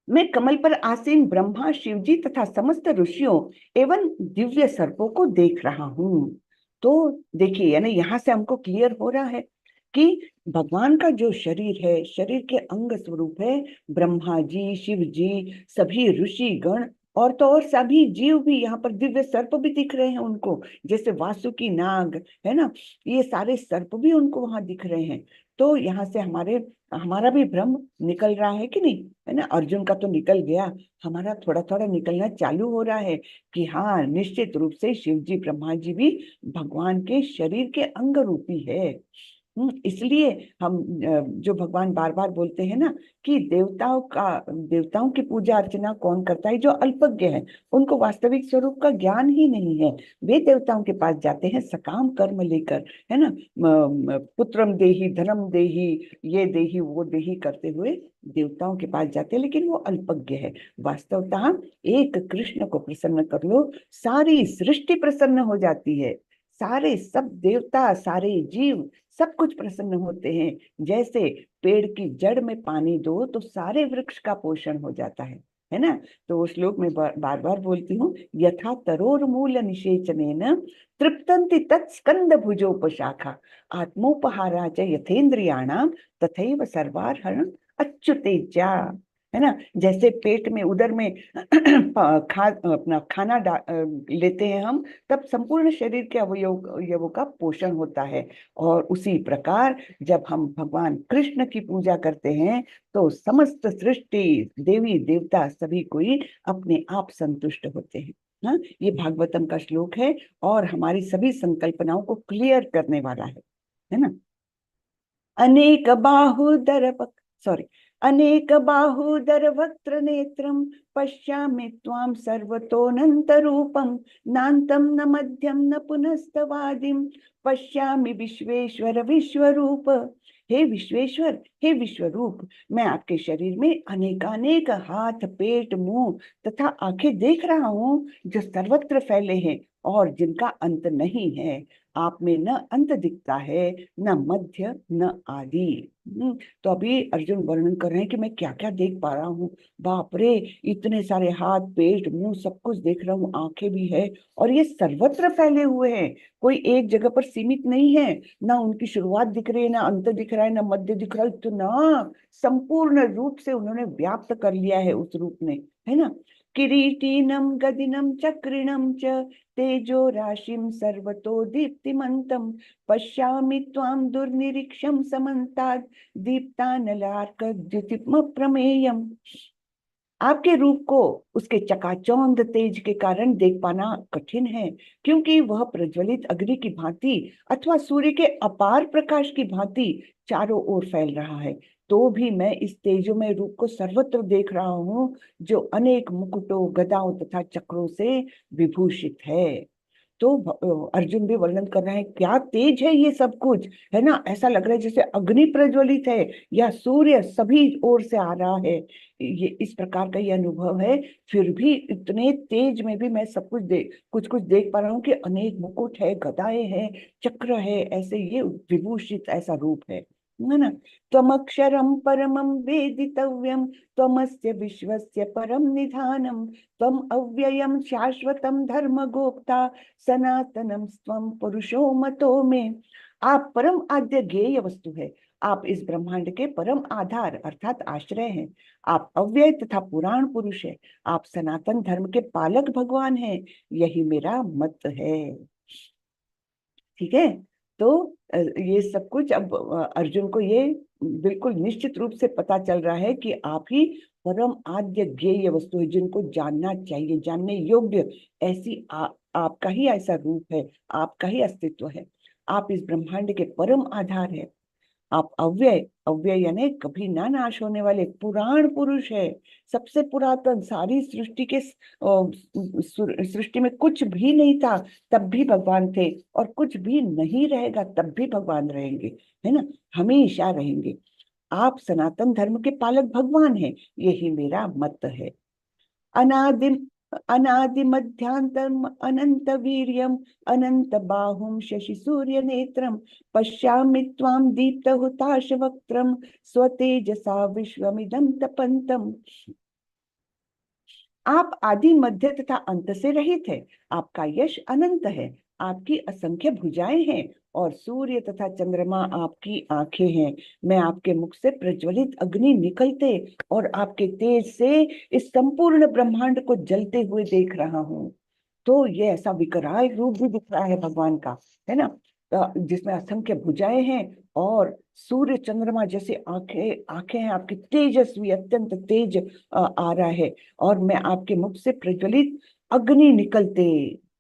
मैं कमल पर आसीन ब्रह्मा, शिव जी तथा समस्त ऋषियों एवं दिव्य सर्पों को देख रहा हूँ। तो देखिए, यानी यहाँ से हमको क्लियर हो रहा है कि भगवान का जो शरीर है, शरीर के अंग स्वरूप है ब्रह्मा जी, शिव जी, सभी ऋषि गण और तो और सभी जीव भी, यहाँ पर दिव्य सर्प भी दिख रहे हैं उनको, जैसे वासुकी नाग है ना, ये सारे सर्प भी उनको वहां दिख रहे हैं। तो यहाँ से हमारा भी भ्रम निकल रहा है कि नहीं, है ना। अर्जुन का तो निकल गया, हमारा थोड़ा थोड़ा निकलना चालू हो रहा है कि हाँ, निश्चित रूप से शिव जी ब्रह्मा जी भी भगवान के शरीर के अंग रूपी है। इसलिए हम जो भगवान बार बार बोलते हैं ना कि देवताओं की पूजा अर्चना कौन करता है, जो अल्पज्ञ है, उनको वास्तविक स्वरूप का ज्ञान ही नहीं है। वे देवताओं के पास जाते हैं सकाम कर्म लेकर, है ना, पुत्रम देहि धनम देहि, ये देहि वो देहि करते हुए देवताओं के पास जाते हैं, लेकिन वो अल्पज्ञ है। वास्तवतः एक कृष्ण को प्रसन्न कर लो, सारी सृष्टि प्रसन्न हो जाती है। सारे सब देवता, सारे जीव, सब कुछ प्रसन्न होते हैं। जैसे पेड़ की जड़ में पानी दो तो सारे वृक्ष का पोषण हो जाता है ना। तो उस श्लोक में बार बार बोलती हूँ, यथा तरोर मूल निषेचनेन तृप्तन्ति तत्स्कंद भुजोपशाखा आत्मोपहारा च यथेन्द्रियाणाम तथैव सर्वार्हण अच्युतेजा, है ना। जैसे पेट में, उदर में अपना खाना लेते हैं हम, तब संपूर्ण शरीर के अवयवों का पोषण होता है। और उसी प्रकार जब हम भगवान कृष्ण की पूजा करते हैं तो समस्त सृष्टि, देवी देवता सभी कोई अपने आप संतुष्ट होते हैं। हाँ, ये भागवतम का श्लोक है और हमारी सभी संकल्पनाओं को क्लियर करने वाला है ना। अनेक बाहुदर सॉरी अनेक बाहुदर वक्त्र नेत्रम पश्यामि त्वां सर्वतोऽनंत रूपम नान्तं न मध्यम न पुनस्तवादिम पश्यामि विश्वेश्वर विश्वरूप। हे विश्वेश्वर, हे विश्वरूप, मैं आपके शरीर में अनेकानेक हाथ, पेट, मुंह तथा आंखें देख रहा हूँ, जो सर्वत्र फैले हैं और जिनका अंत नहीं है। आप में न अंत दिखता है, न मध्य, न आदि। तो अभी अर्जुन वर्णन कर रहे हैं कि मैं क्या क्या देख पा रहा हूँ। बाप रे, इतने सारे हाथ, पेट, मुंह, सब कुछ देख रहा हूँ, आंखें भी है, और ये सर्वत्र फैले हुए हैं, कोई एक जगह पर सीमित नहीं है। ना उनकी शुरुआत दिख रही है, ना अंत दिख रहा है, ना मध्य दिख रहा है, तो ना संपूर्ण रूप से उन्होंने व्याप्त कर लिया है उस रूप ने, है ना। किरीटीनम गदिनम चक्रिणम च तेजो राशिम सर्वतो दीप्तिमंतम पश्यामि त्वां दुर्निरीक्षं समन्तात् दीप्तानलार्कद्युतिम प्रमेयम। आपके रूप को उसके चकाचौंध तेज के कारण देख पाना कठिन है, क्योंकि वह प्रज्वलित अग्नि की भांति अथवा सूर्य के अपार प्रकाश की भांति चारों ओर फैल रहा है। तो भी मैं इस तेजोमय रूप को सर्वत्र देख रहा हूँ, जो अनेक मुकुटों, गदाओं तथा चक्रों से विभूषित है। तो अर्जुन भी वर्णन कर रहे हैं, क्या तेज है ये सब कुछ, है ना। ऐसा लग रहा है जैसे अग्नि प्रज्वलित है या सूर्य सभी ओर से आ रहा है, ये इस प्रकार का ये अनुभव है। फिर भी इतने तेज में भी मैं सब कुछ कुछ देख पा रहा हूँ कि अनेक मुकुट है, गदाएं हैं, चक्र है, ऐसे ये विभूषित ऐसा रूप है ना। त्वमक्षरं परमं वेदितव्यं त्वमस्य विश्वस्य परम निधानम त्वम अव्ययं शाश्वतं धर्मगोप्ता सनातनम स्वम पुरुषो मतो में। आप परम आद्य ज्ञेय वस्तु है, आप इस ब्रह्मांड के परम आधार अर्थात आश्रय हैं। आप अव्यय तथा पुराण पुरुष है, आप सनातन धर्म के पालक भगवान हैं, यही मेरा मत है। ठीक है। तो ये सब कुछ अब अर्जुन को ये बिल्कुल निश्चित रूप से पता चल रहा है कि आप ही परम आद्य ज्ञेय वस्तु है, जिनको जानना चाहिए, जानने योग्य ऐसी आपका ही ऐसा रूप है, आपका ही अस्तित्व है। आप इस ब्रह्मांड के परम आधार है। आप अव्यय, अव्यय यानी कभी ना नाश होने वाले पुराण पुरुष है, सबसे पुरातन। सारी सृष्टि के सृष्टि में कुछ भी नहीं था तब भी भगवान थे, और कुछ भी नहीं रहेगा तब भी भगवान रहेंगे, है ना, हमेशा रहेंगे। आप सनातन धर्म के पालक भगवान हैं, यही मेरा मत है। अनादि अनादि मध्यांतरम अनंत वीर्यम अनंत बाहुम शशि सूर्य नेत्रम पश्यामि त्वां दीप्त हुताश वक्त्रम स्वतेजसा विश्वमिदं तपन्तम। आप आदि, मध्य तथा अंत से रहित है, आपका यश अनंत है, आपकी असंख्य भुजाएं हैं और सूर्य तथा चंद्रमा आपकी आंखें हैं। मैं आपके मुख से प्रज्वलित अग्नि निकलते और आपके तेज से इस संपूर्ण ब्रह्मांड को जलते हुए देख रहा हूँ। तो ये ऐसा विकराल रूप भी दिख रहा है भगवान का, है ना, जिसमें असंख्य भुजाएं हैं और सूर्य चंद्रमा जैसे आंखें आंखें हैं आपकी, तेजस्वी अत्यंत तेज आ रहा है। और मैं आपके मुख से प्रज्वलित अग्नि निकलते,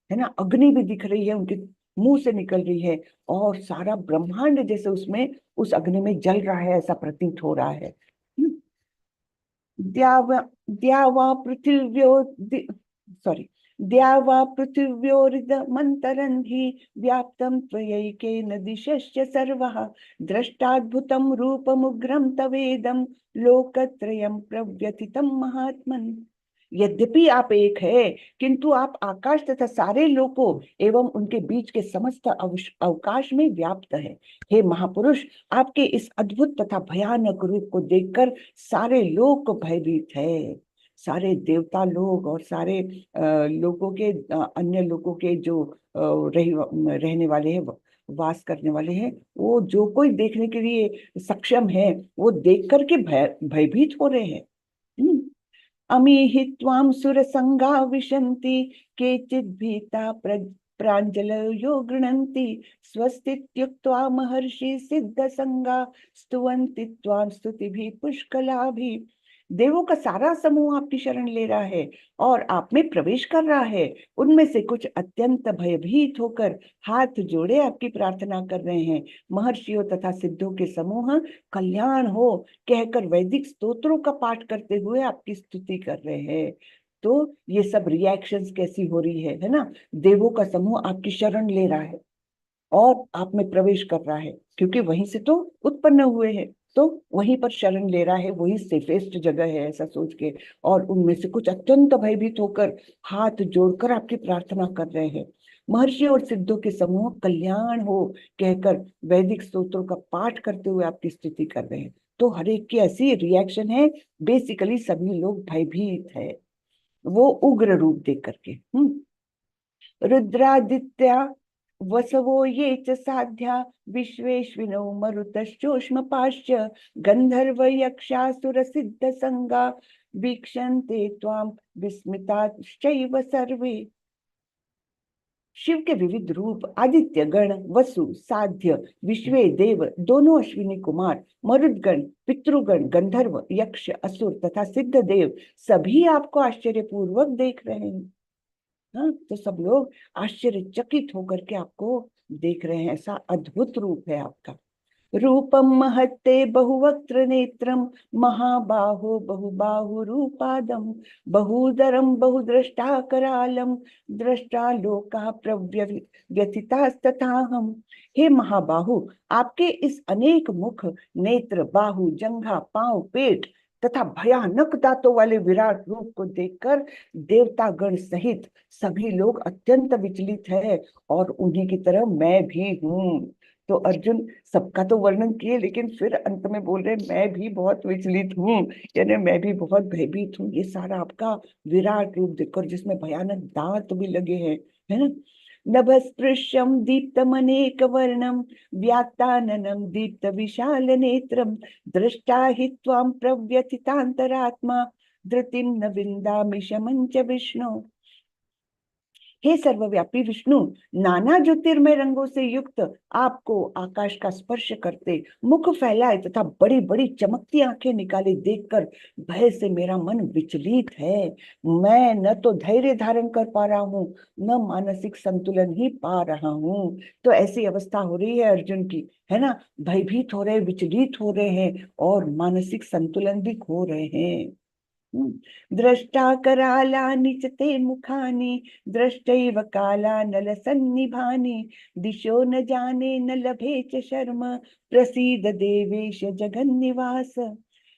है ना, अग्नि भी दिख रही है उनके मुंह से निकल रही है, और सारा ब्रह्मांड जैसे उसमें उस अग्नि में जल रहा है, ऐसा प्रतीत हो रहा है। द्यावा द्यावा पृथिव्यो सॉरी द्यावा पृथिव्योरिदमन्तरं हि व्याप्तं त्वयैकेन दिशश्च सर्वः द्रष्टाद्भुतं रूपमुग्रं तवेदं लोकत्रयं प्रव्यथितं महात्मन्। यद्यपि आप एक है, किंतु आप आकाश तथा सारे लोकों एवं उनके बीच के समस्त अवकाश में व्याप्त है। हे महापुरुष, आपके इस अद्भुत तथा भयानक रूप को देखकर सारे लोग भयभीत है। सारे देवता लोग और सारे लोगों के अन्य लोगों के जो रहने वाले हैं, वास करने वाले हैं, वो जो कोई देखने के लिए सक्षम है वो देख करके भयभीत हो रहे हैं। अमीहि त्वां सुरसंगा विशन्ति केचित् भीता प्राञ्जलयो गृह्णन्ति स्वस्तीत्युक्त्वा महर्षि सिद्धसंगा स्तुवन्ति त्वां स्तुतिभिः पुष्कलाभिः। देवों का सारा समूह आपकी शरण ले रहा है और आप में प्रवेश कर रहा है। उनमें से कुछ अत्यंत भयभीत होकर हाथ जोड़े आपकी प्रार्थना कर रहे हैं। महर्षियों तथा सिद्धों के समूह कल्याण हो कहकर वैदिक स्तोत्रों का पाठ करते हुए आपकी स्तुति कर रहे हैं। तो ये सब रिएक्शंस कैसी हो रही है ना, देवों का समूह आपकी शरण ले रहा है और आप में प्रवेश कर रहा है, क्योंकि वहीं से तो उत्पन्न हुए हैं, तो वहीं पर शरण ले रहा है, वही सेफेस्ट जगह है ऐसा सोच के। और उनमें से कुछ अत्यंत भयभीत होकर हाथ जोड़कर आपकी प्रार्थना कर रहे हैं। महर्षि और सिद्धों के समूह कल्याण हो कहकर वैदिक स्तोत्रों का पाठ करते हुए आपकी स्तुति कर रहे हैं। तो हर एक की ऐसी रिएक्शन है, बेसिकली सभी लोग भयभीत है वो उग्र रूप देख करके। रुद्रादित्या वसवो ये च साध्या विश्वेश्विनो मरुतश्चोष्मपाश्च गंधर्व यक्षासुर सिद्ध संगा वीक्षन्ते त्वां विस्मिताश्चैव सर्वे। शिव के विविध रूप आदित्य गण, वसु, साध्य, विश्वे देव, दोनों अश्विनी कुमार, मरुदगण, पितृगण, गंधर्व, यक्ष, असुर तथा सिद्ध देव सभी आपको आश्चर्यपूर्वक देख रहे हैं। हाँ, तो सब लोग आश्चर्यचकित होकर के आपको देख रहे हैं, ऐसा अद्भुत रूप है आपका। रूपम महत्ते बहुवक्त्र नेत्रम महाबाहो बहुबाहुरूपादम बहुदरम बहुद्रष्टा करालम दृष्टा लोका प्रव्यथितास्तथाहम। हे महाबाहु, आपके इस अनेक मुख, नेत्र, बाहु, जंघा, पांव, पेट तथा भयानक दांतों वाले विराट रूप को देखकर देवता गण सहित सभी लोग अत्यंत विचलित है, और उन्हीं की तरह मैं भी हूँ। तो अर्जुन सबका तो वर्णन किए, लेकिन फिर अंत में बोल रहे मैं भी बहुत विचलित हूँ, यानी मैं भी बहुत भयभीत हूँ। ये सारा आपका विराट रूप देखकर, जिसमें भयानक दांत भी लगे हैं, है ना। नभस्पृश्यम दीप्तमनेक वर्णम व्यात्ताननम दीप्त विशाल नेत्रम दृष्टा हि त्वां प्रव्यथितांतरात्मा धृतिम न विन्दामि शमं च विष्णु। हे सर्वव्यापी विष्णु, नाना ज्योतिर्मय रंगों से युक्त आपको आकाश का स्पर्श करते, मुख फैलाए तथा बड़ी बड़ी चमकती आंखें निकाले देखकर भय से मेरा मन विचलित है। मैं न तो धैर्य धारण कर पा रहा हूँ, न मानसिक संतुलन ही पा रहा हूँ। तो ऐसी अवस्था हो रही है अर्जुन की, है ना, भयभीत हो रहे, विचलित हो रहे हैं और मानसिक संतुलन भी खो रहे हैं। दृष्टा करालानि च ते मुखानि दृष्टैव काला नलसन्निभानि दिशो न जाने न लभे च शर्म प्रसीद देवेश जगन्निवास।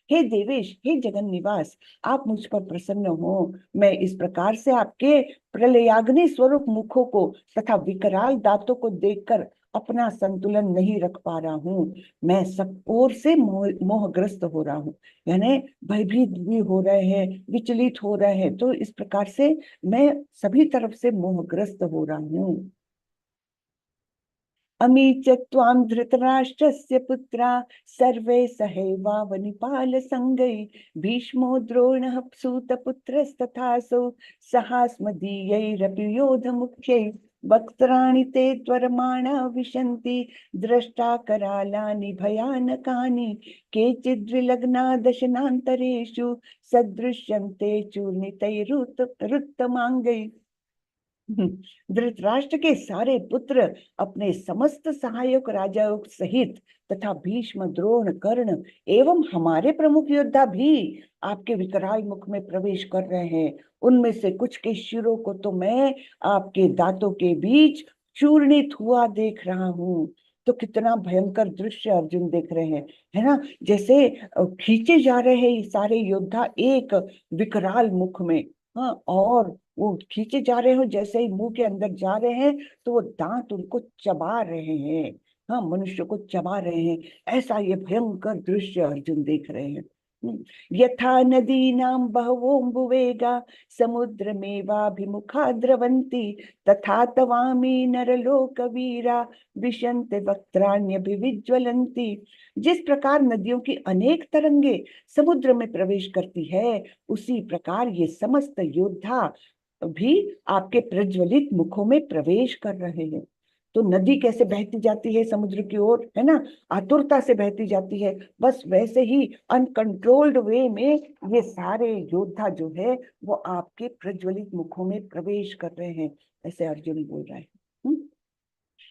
हे देवेश, हे जगन्निवास, आप मुझ पर प्रसन्न हो। मैं इस प्रकार से आपके प्रलयाग्नि स्वरूप मुखों को तथा विकराल दांतों को देखकर अपना संतुलन नहीं रख पा रहा हूँ। मैं सब ओर से मोहग्रस्त हो रहा हूँ, यानी भयभीत भी हो रहे हैं, विचलित हो रहे हैं। तो इस प्रकार से मैं सभी तरफ से मोहग्रस्त हो रहा हूँ। अमी च त्वां धृतराष्ट्रस्य पुत्रा सर्वे सहैवावनिपाल संगै भीष्मो द्रोणः सूतपुत्रस्तथासौ सहास्मदीयैरपि योधमुख्यै वक्त्राणि ते त्वरमाणा विशन्ति द्रष्टा करालानि भयानकानि केचिद्विलग्ना दशनान्तरेषु सदृश्यन्ते चूर्णितैरुत्तमाङ्गैः। धृतराष्ट्र के सारे पुत्र अपने समस्त सहायक राजाओं सहित तथा भीष्म द्रोण कर्ण एवं हमारे प्रमुख योद्धा भी आपके विकराल मुख में प्रवेश कर रहे हैं। उनमें से कुछ के शिरों को तो मैं आपके दांतों के बीच चूर्णित हुआ देख रहा हूँ। तो कितना भयंकर दृश्य अर्जुन देख रहे हैं, है ना। जैसे खींचे जा रहे हैं ये सारे योद्धा एक विकराल मुख में। हाँ, और वो खींचे जा रहे हो, जैसे ही मुंह के अंदर जा रहे हैं तो वो दांत उनको चबा रहे हैं। हाँ, मनुष्य को चबा रहे हैं। ऐसा ये भयंकर दृश्य अर्जुन देख रहे हैं। यथा नदीनां बहवोऽम्बुवेगा समुद्रमेवाभिमुखा द्रवन्ति तथा तवामी नरलोकवीरा विशन्ति वक्त्राण्यभिविज्वलन्ति। जिस प्रकार नदियों की अनेक तरंगे समुद्र में प्रवेश करती है, उसी प्रकार ये समस्त योद्धा भी आपके प्रज्वलित मुखों में प्रवेश कर रहे हैं। तो नदी कैसे बहती जाती है समुद्र की ओर, है ना, आतुरता से बहती जाती है, बस वैसे ही अनकंट्रोल्ड वे में ये सारे योद्धा जो है वो आपके प्रज्वलित मुखों में प्रवेश कर रहे हैं। ऐसे अर्जुन बोल रहा है।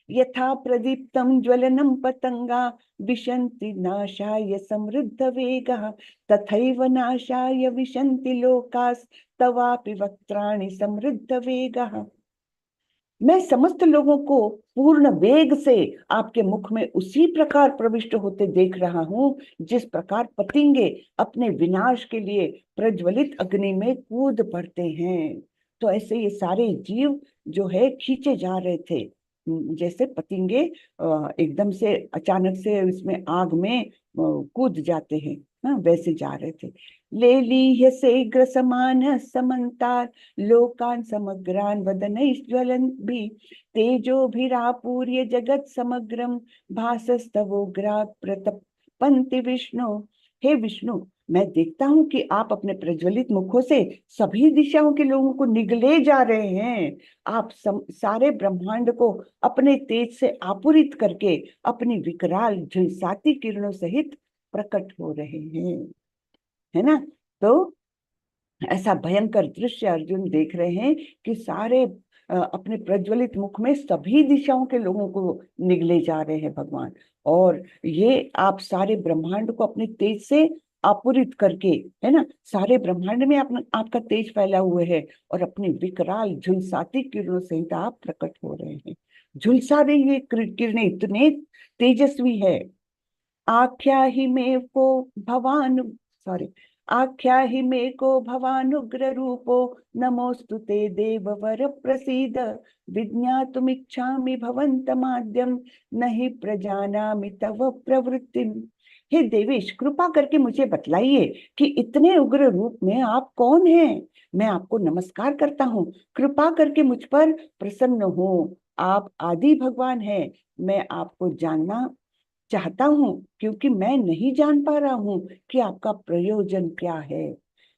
यथा प्रदीप्तं ज्वलनं पतंगा विशन्ति नाशाय समृद्ध वेगः तथैव नाशाय विशन्ति लोकास्तवापि वक्त्राणि समृद्ध वेगः। मैं समस्त लोगों को पूर्ण वेग से आपके मुख में उसी प्रकार प्रविष्ट होते देख रहा हूं जिस प्रकार पतंगे अपने विनाश के लिए प्रज्वलित अग्नि में कूद पड़ते हैं। तो ऐसे ये सारे जीव जो है खींचे जा रहे थे, जैसे पतंगे एकदम से अचानक से इसमें आग में कूद जाते हैं, हाँ, वैसे जा रहे थे। लेलीह्यसे ग्रसमानः समन्तात् लोकान् समग्रान् वदनैश्ज्वलन्भिः तेजोभिरापूर्य जगत् समग्रं भासस्तवोग्राः प्रतपन्ति विष्णु। हे विष्णु, मैं देखता हूं कि आप अपने प्रज्वलित मुखों से सभी दिशाओं के लोगों को निगले जा रहे हैं। आप सारे ब्रह्मांड को अपने तेज से आपूरित करके अपनी विकराल झुलसाती किरणों सहित प्रकट हो रहे हैं, है ना। तो ऐसा भयंकर दृश्य अर्जुन देख रहे हैं कि सारे अपने प्रज्वलित मुख में सभी दिशाओं के लोगों को निगले जा रहे हैं भगवान। और ये आप सारे ब्रह्मांड को अपने तेज से आपूरित करके, है ना, सारे ब्रह्मांड में आपका तेज फैला हुआ है और अपने विकराल झुलसाती किरणों सहित आप प्रकट हो रहे हैं। झुलसा रही ये किरणें इतने तेजस्वी है। आख्या ही में को भवान आख्या ही मे को भवानुग्र रूपो नमोस्तु ते देववर प्रसीद विज्ञातुमिच्छामि भवन्तमाद्यं नहि प्रजानामि तव प्रवृत्तिम्। हे देवेश, कृपा करके मुझे बतलाइए कि इतने उग्र रूप में आप कौन हैं। मैं आपको नमस्कार करता हूँ, कृपा करके मुझ पर प्रसन्न हो। आप आदि भगवान हैं, मैं आपको जानना चाहता हूं क्योंकि मैं नहीं जान पा रहा हूं कि आपका प्रयोजन क्या है।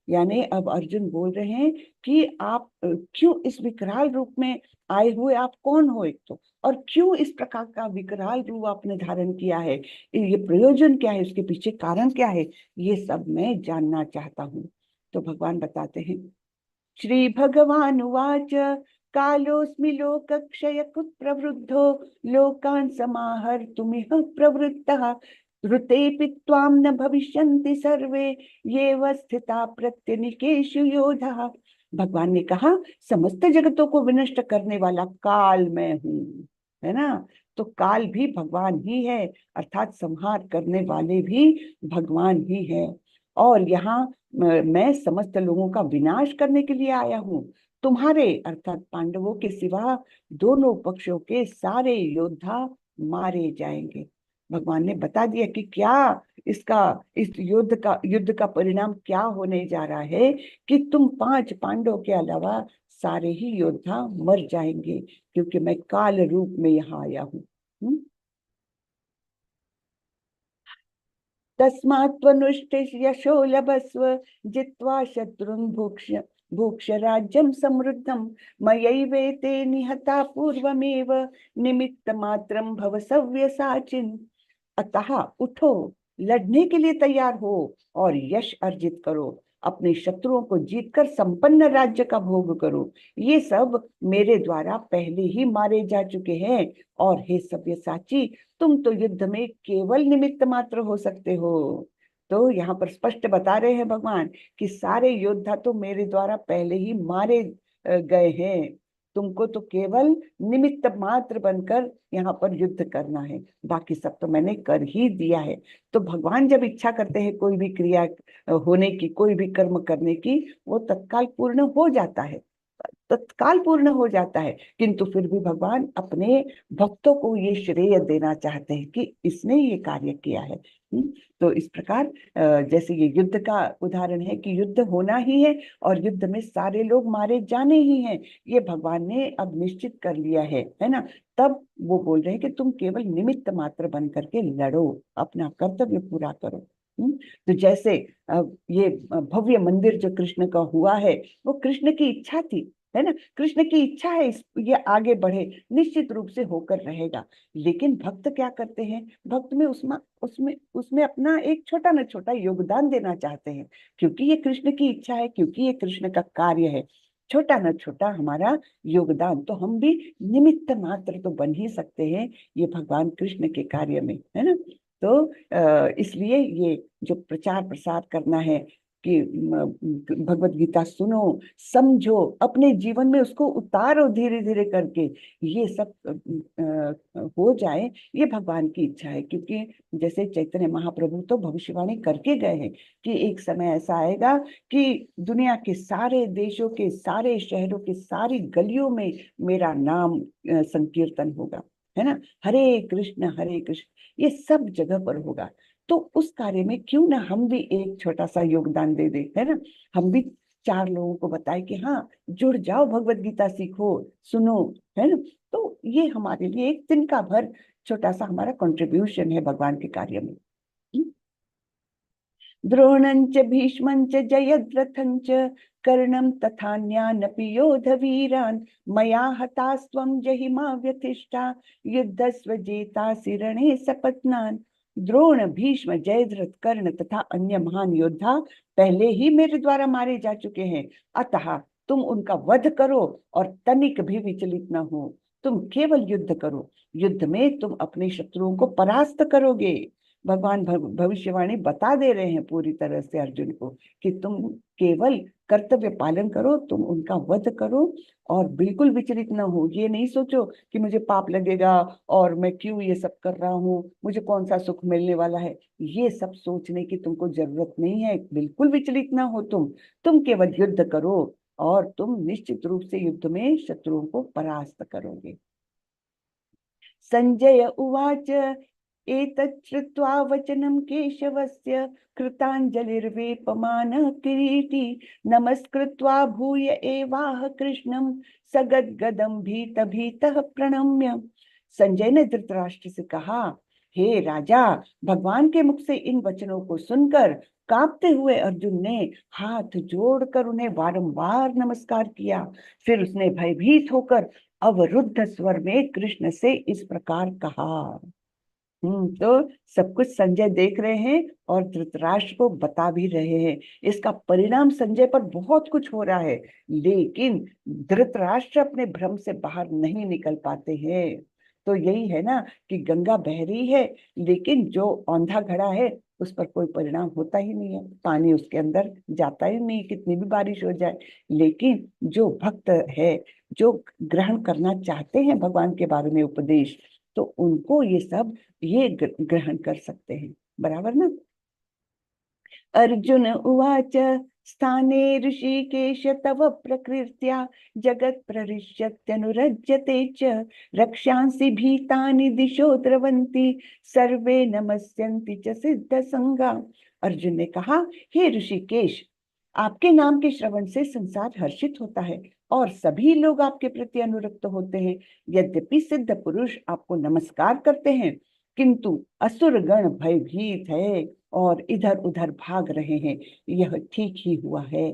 यानी अब अर्जुन बोल रहे हैं कि आप क्यों इस विकराल रूप में आए हुए, आप कौन हो एक तो, और क्यों इस प्रकार का विकराल रूप आपने धारण किया है, ये प्रयोजन क्या है, उसके पीछे कारण क्या है, ये सब मैं जानना चाहता हूँ। तो भगवान बताते हैं, श्री भगवान उवाच कालोऽस्मि लोकक्षयकृत् प्रवृद्धो लोकान् समाहर्तुमिह प्रवृत्तः ऋतेऽपि त्वां न भविष्यन्ति सर्वे येव स्थिता प्रत्यनीकेषु योधाः। भगवान ने कहा, समस्त जगतों को विनष्ट करने वाला काल मैं हूँ, है ना। तो काल भी भगवान ही है, अर्थात संहार करने वाले भी भगवान ही है। और यहाँ मैं समस्त लोगों का विनाश करने के लिए आया हूँ। तुम्हारे अर्थात पांडवों के सिवा दोनों पक्षों के सारे योद्धा मारे जाएंगे। भगवान ने बता दिया कि क्या इस युद्ध का परिणाम क्या होने जा रहा है, कि तुम 5 पांडवों के अलावा सारे ही योद्धा मर जाएंगे, क्योंकि मैं काल रूप में यहाँ आया हूँ। तस्मात् त्वनुष्ठिष्य यशो लभस्व जित्वा शत्रुन् भुक्ष राज्यं समृद्धं मयैवेते निहता पूर्वमेव निमित्तमात्रं भव सव्यसाचिन्। अतः उठो, लड़ने के लिए तैयार हो और यश अर्जित करो, अपने शत्रुओं को जीतकर संपन्न राज्य का भोग करो। ये सब मेरे द्वारा पहले ही मारे जा चुके हैं और हे सव्यसाची, तुम तो युद्ध में केवल निमित्त मात्र हो सकते हो। तो यहाँ पर स्पष्ट बता रहे हैं भगवान कि सारे योद्धा तो मेरे द्वारा पहले ही मारे गए हैं, तुमको तो केवल निमित्त मात्र बनकर यहाँ पर युद्ध करना है, बाकी सब तो मैंने कर ही दिया है। तो भगवान जब इच्छा करते हैं कोई भी क्रिया होने की, कोई भी कर्म करने की, वो तत्काल पूर्ण हो जाता है, तत्काल पूर्ण हो जाता है। किंतु फिर भी भगवान अपने भक्तों को ये श्रेय देना चाहते हैं कि इसने ये कार्य किया है। तो इस प्रकार जैसे ये युद्ध का उदाहरण है कि युद्ध होना ही है और युद्ध में सारे लोग मारे जाने ही हैं, ये भगवान ने अब निश्चित कर लिया है ना। तब वो बोल रहे हैं कि तुम केवल निमित्त मात्र बन करके लड़ो, अपना कर्तव्य पूरा करो। तो जैसे ये भव्य मंदिर जो कृष्ण का हुआ है, वो कृष्ण की इच्छा थी, है ना। कृष्ण की इच्छा है ये आगे बढ़े, निश्चित रूप से होकर रहेगा। लेकिन भक्त क्या करते हैं, भक्त में उसमें उसमें उसमें अपना एक छोटा न छोटा योगदान देना चाहते हैं, क्योंकि ये कृष्ण की इच्छा है, क्योंकि ये कृष्ण का कार्य है। छोटा न छोटा हमारा योगदान, तो हम भी निमित्त मात्र तो बन ही सकते हैं ये भगवान कृष्ण के कार्य में, है ना। तो इसलिए ये जो प्रचार प्रसार करना है कि भगवत गीता सुनो, समझो, अपने जीवन में उसको उतारो धीरे धीरे करके, ये सब हो जाए, ये भगवान की इच्छा है। क्योंकि जैसे चैतन्य महाप्रभु तो भविष्यवाणी करके गए हैं कि एक समय ऐसा आएगा कि दुनिया के सारे देशों के सारे शहरों के सारी गलियों में मेरा नाम संकीर्तन होगा, है ना। हरे कृष्ण ये सब जगह पर होगा। तो उस कार्य में क्यों ना हम भी एक छोटा सा योगदान दे दें, है ना। हम भी 4 लोगों को बताएं कि हाँ, जुड़ जाओ, भगवत गीता सीखो, सुनो, है ना। तो ये हमारे लिए एक तिनका भर छोटा सा हमारा कंट्रीब्यूशन है भगवान के कार्य में। द्रोणंच भीष्मंच जयद्रथंच कर्णं तथान्यानपि योधवीरान् मया हतास्त्वं जहिमा व्यथिष्ठा युद्धस्व जेतासि रणे सपत्नान्। द्रोण, भीष्म, जयद्रथ, कर्ण तथा अन्य महान योद्धा पहले ही मेरे द्वारा मारे जा चुके हैं, अतः तुम उनका वध करो और तनिक भी विचलित न हो। तुम केवल युद्ध करो, युद्ध में तुम अपने शत्रुओं को परास्त करोगे। भगवान भविष्यवाणी बता दे रहे हैं पूरी तरह से अर्जुन को कि तुम केवल कर्तव्य पालन करो, तुम उनका वध करो और बिल्कुल विचलित न हो। ये नहीं सोचो कि मुझे पाप लगेगा और मैं क्यों ये सब कर रहा हूँ, मुझे कौन सा सुख मिलने वाला है, ये सब सोचने की तुमको जरूरत नहीं है। बिल्कुल विचलित ना हो तुम केवल युद्ध करो और तुम निश्चित रूप से युद्ध में शत्रुओं को परास्त करोगे। संजय उवाच एतत् श्रुत्वा वचनं केशवस्य कृताञ्जलिर्वेपमानः किरीटी नमस्कृत्वा भूय एवाह कृष्णं सगद्गदं भीतः प्रणम्य। संजय ने धृतराष्ट्र से कहा, हे राजा, भगवान के मुख से इन वचनों को सुनकर कांपते हुए अर्जुन ने हाथ जोड़कर उन्हें बारंबार नमस्कार किया। फिर उसने भयभीत होकर अवरुद्ध स्वर में कृष्ण से इस प्रकार कहा। तो सब कुछ संजय देख रहे हैं और धृतराष्ट्र को बता भी रहे हैं। इसका परिणाम संजय पर बहुत कुछ हो रहा है, लेकिन धृतराष्ट्र अपने भ्रम से बाहर नहीं निकल पाते हैं। तो यही है ना कि गंगा बह रही है, लेकिन जो औंधा घड़ा है उस पर कोई परिणाम होता ही नहीं है, पानी उसके अंदर जाता ही नहीं, कितनी भी बारिश हो जाए। लेकिन जो भक्त है, जो ग्रहण करना चाहते हैं भगवान के बारे में उपदेश, तो उनको ये सब ये ग्रहण कर सकते हैं, बराबर ना। अर्जुन उवाच स्थाने ऋषिकेश तव प्रकृत्या जगत् प्ररिष्यत्यनुरज्यते च रक्षांसि भीतानि दिशो द्रवन्ति सर्वे नमस्यन्ति च सिद्ध संगा। अर्जुन ने कहा, हे ऋषिकेश, आपके नाम के श्रवण से संसार हर्षित होता है और सभी लोग आपके प्रति अनुरक्त होते हैं। यद्यपि सिद्ध पुरुष आपको नमस्कार करते हैं, किंतु असुर गण भयभीत है और इधर उधर भाग रहे हैं। यह ठीक ही हुआ है।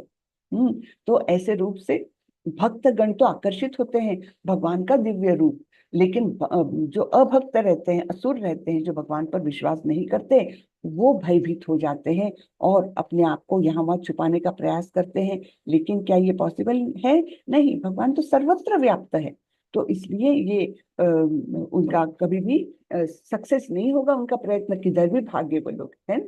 तो ऐसे रूप से भक्त गण तो आकर्षित होते हैं भगवान का दिव्य रूप, लेकिन जो अभक्त रहते हैं, असुर रहते हैं, जो भगवान पर विश्वास नहीं करते, वो भयभीत हो जाते हैं और अपने आप को यहाँ वहां छुपाने का प्रयास करते हैं। लेकिन क्या ये पॉसिबल है? नहीं, भगवान तो सर्वत्र व्याप्त है। तो इसलिए ये उनका कभी भी सक्सेस नहीं होगा, उनका प्रयत्न किधर भी भागे वो लोग, है।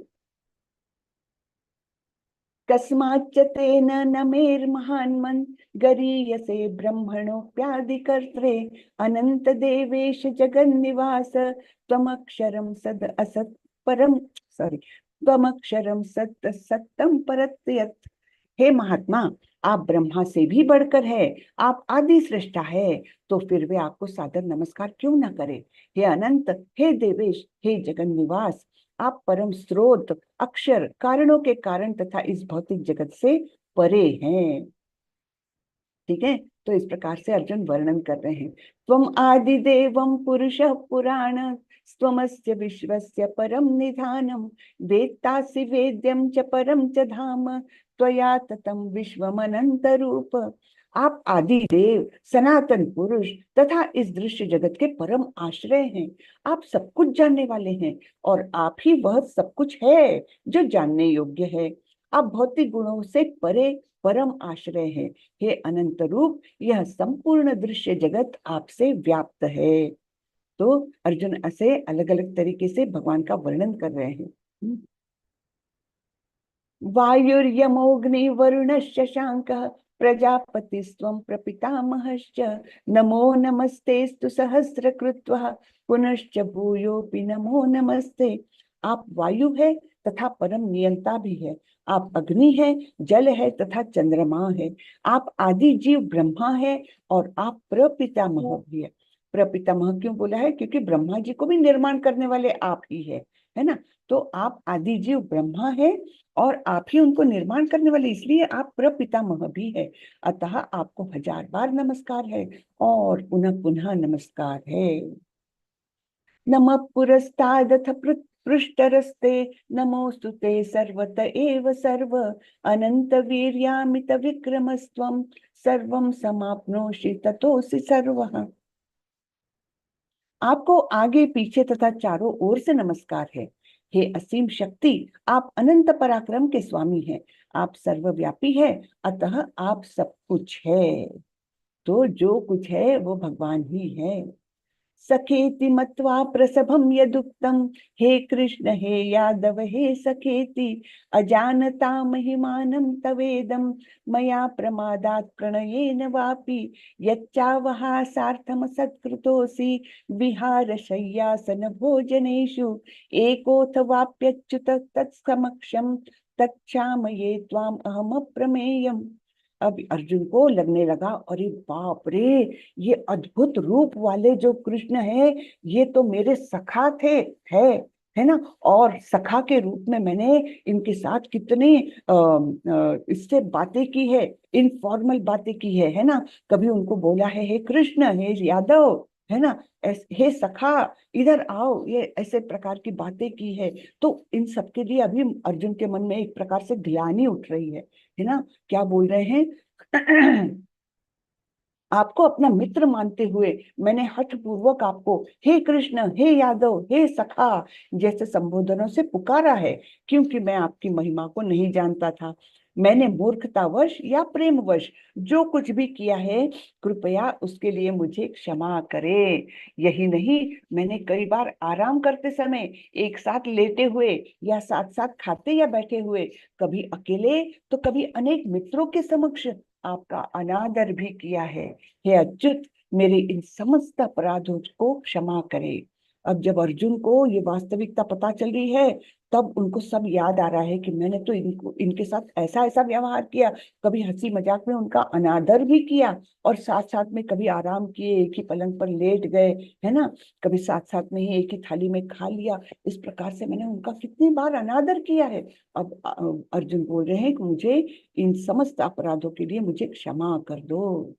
कस्माच्च तेन नमेर्महान्मन् गरीयसे ब्रह्मणोऽप्यादिकर्त्रे अनंत देवेश जगन्निवास त्वमक्षरं सद असत् परम त्वमक्षरं सत्त सत्तम परत्यत्। हे महात्मा, आप ब्रह्मा से भी बढ़कर है, आप आदि सृष्टा है, तो फिर वे आपको सादर नमस्कार क्यों ना करे। हे अनंत, हे देवेश, हे जगन निवास, आप परम स्रोत, अक्षर, कारणों के कारण तथा इस भौतिक जगत से परे हैं। ठीक है, तो इस प्रकार से अर्जुन वर्णन कर रहे हैं। त्वम आदिदेवं पुरुषः पुराण स्वमस्य विश्वस्य परम निधानम वेत्तासि वेद्यं च परम च धाम त्वया ततं विश्वमनंत रूप। आप आदि देव, सनातन पुरुष तथा इस दृश्य जगत के परम आश्रय हैं। आप सब कुछ जानने वाले हैं और आप ही वह सब कुछ है जो जानने योग्य है। आप भौतिक गुणों से परे परम आश्रय है। हे अनंत रूप, यह संपूर्ण दृश्य जगत आपसे व्याप्त है। तो अर्जुन ऐसे अलग अलग तरीके से भगवान का वर्णन कर रहे हैं। वायुर्यमोऽग्नि वरुणश्च शांकः प्रजापतिस्त्वं प्रपितामहश्च नमो नमस्तेस्तु सहस्रकृत्वः पुनश्च भूयोऽपि नमो नमस्ते। आप वायु है तथा परम नियंता भी है। आप अग्नि है, जल है तथा चंद्रमा है। आप आदि जीव ब्रह्मा है और आप प्रपितामह भी है। प्रपितामह क्यों बोला है? क्योंकि ब्रह्मा जी को भी निर्माण करने वाले आप ही है ना। तो आप आदि जीव ब्रह्मा है और आप ही उनको निर्माण करने वाले, इसलिए आप प्रपितामह भी है। अतः आपको 1000 बार नमस्कार है और पुनः पुनः नमस्कार है। नमः पुरस्तादथ पृष्ठरस्ते नमोस्तुते सर्वत एव सर्व अनंत वीर्यामित विक्रमस्त्वं सर्वं समाप्नोषि ततोऽसि सर्वः। आपको आगे पीछे तथा चारों ओर से नमस्कार है। हे असीम शक्ति, आप अनंत पराक्रम के स्वामी हैं। आप सर्वव्यापी है, अतः आप सब कुछ है। तो जो कुछ है वो भगवान ही है। सखेति मत्वा प्रसभं यदुक्तं हे कृष्ण हे यादव हे सखेति अजानता महिमानं तवेदं मया प्रमादात् प्रणयेन वापि यच्चावहा सार्थम सत्कृतोऽसि विहारशय्यासन भोजनेषु एकोऽथ वाप्यच्युत तत्समक्षं तच्छामये त्वाम् अहम् अप्रमेयम्। अब अर्जुन को लगने लगा, अरे बाप रे, ये अद्भुत रूप वाले जो कृष्ण है, ये तो मेरे सखा थे, है ना। और सखा के रूप में मैंने इनके साथ कितनी इससे बातें की है, इनफॉर्मल बातें की है ना। कभी उनको बोला है हे कृष्ण हे यादव, है ना, हे सखा इधर आओ, ये ऐसे प्रकार की बातें की है। तो इन सबके लिए अभी अर्जुन के मन में एक प्रकार से ग्लानि उठ रही है ना। क्या बोल रहे हैं? आपको अपना मित्र मानते हुए मैंने हठ पूर्वक आपको हे कृष्ण हे यादव हे सखा जैसे संबोधनों से पुकारा है, क्योंकि मैं आपकी महिमा को नहीं जानता था। मैंने मूर्खतावश या प्रेमवश जो कुछ भी किया है, कृपया उसके लिए मुझे क्षमा करे। यही नहीं, मैंने कई बार आराम करते समय, एक साथ लेटे हुए या साथ साथ खाते या बैठे हुए, कभी अकेले तो कभी अनेक मित्रों के समक्ष आपका अनादर भी किया है। हे अच्युत, मेरे इन समस्त अपराधों को क्षमा करे। अब जब अर्जुन को ये वास्तविकता पता चल रही है, तब उनको सब याद आ रहा है कि मैंने तो इनके साथ ऐसा ऐसा व्यवहार किया, कभी हंसी मजाक में उनका अनादर भी किया और साथ साथ में कभी आराम किए, एक ही पलंग पर लेट गए, है ना, कभी साथ साथ में ही एक ही थाली में खा लिया। इस प्रकार से मैंने उनका कितनी बार अनादर किया है। अब अर्जुन बोल रहे हैं कि मुझे इन समस्त अपराधों के लिए मुझे क्षमा कर दो।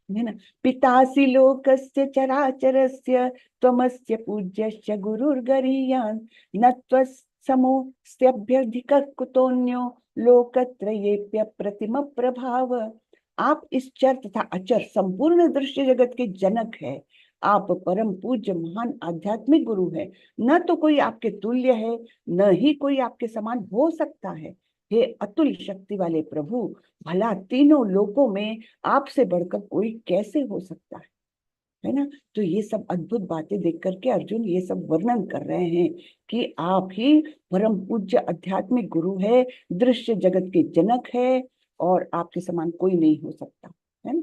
है ना। पितासि लोकस्य चराचरस्य त्वमस्य पूज्यश्च गुरुर्गरीयान् न त्वत्समोऽस्त्यभ्यधिकः कुतोऽन्यो लोकत्रयेऽप्य प्रतिम प्रभाव। आप इस चर तथा अचर संपूर्ण दृश्य जगत के जनक है। आप परम पूज्य महान आध्यात्मिक गुरु है। न तो कोई आपके तुल्य है, न ही कोई आपके समान हो सकता है। हे अतुल शक्ति वाले प्रभु, भला तीनों लोकों में आपसे बढ़कर कोई कैसे हो सकता है ना। तो ये सब अद्भुत बातें देख करके अर्जुन ये सब वर्णन कर रहे हैं कि आप ही परम पूज्य आध्यात्मिक गुरु है, दृश्य जगत के जनक है, और आपके समान कोई नहीं हो सकता है ना।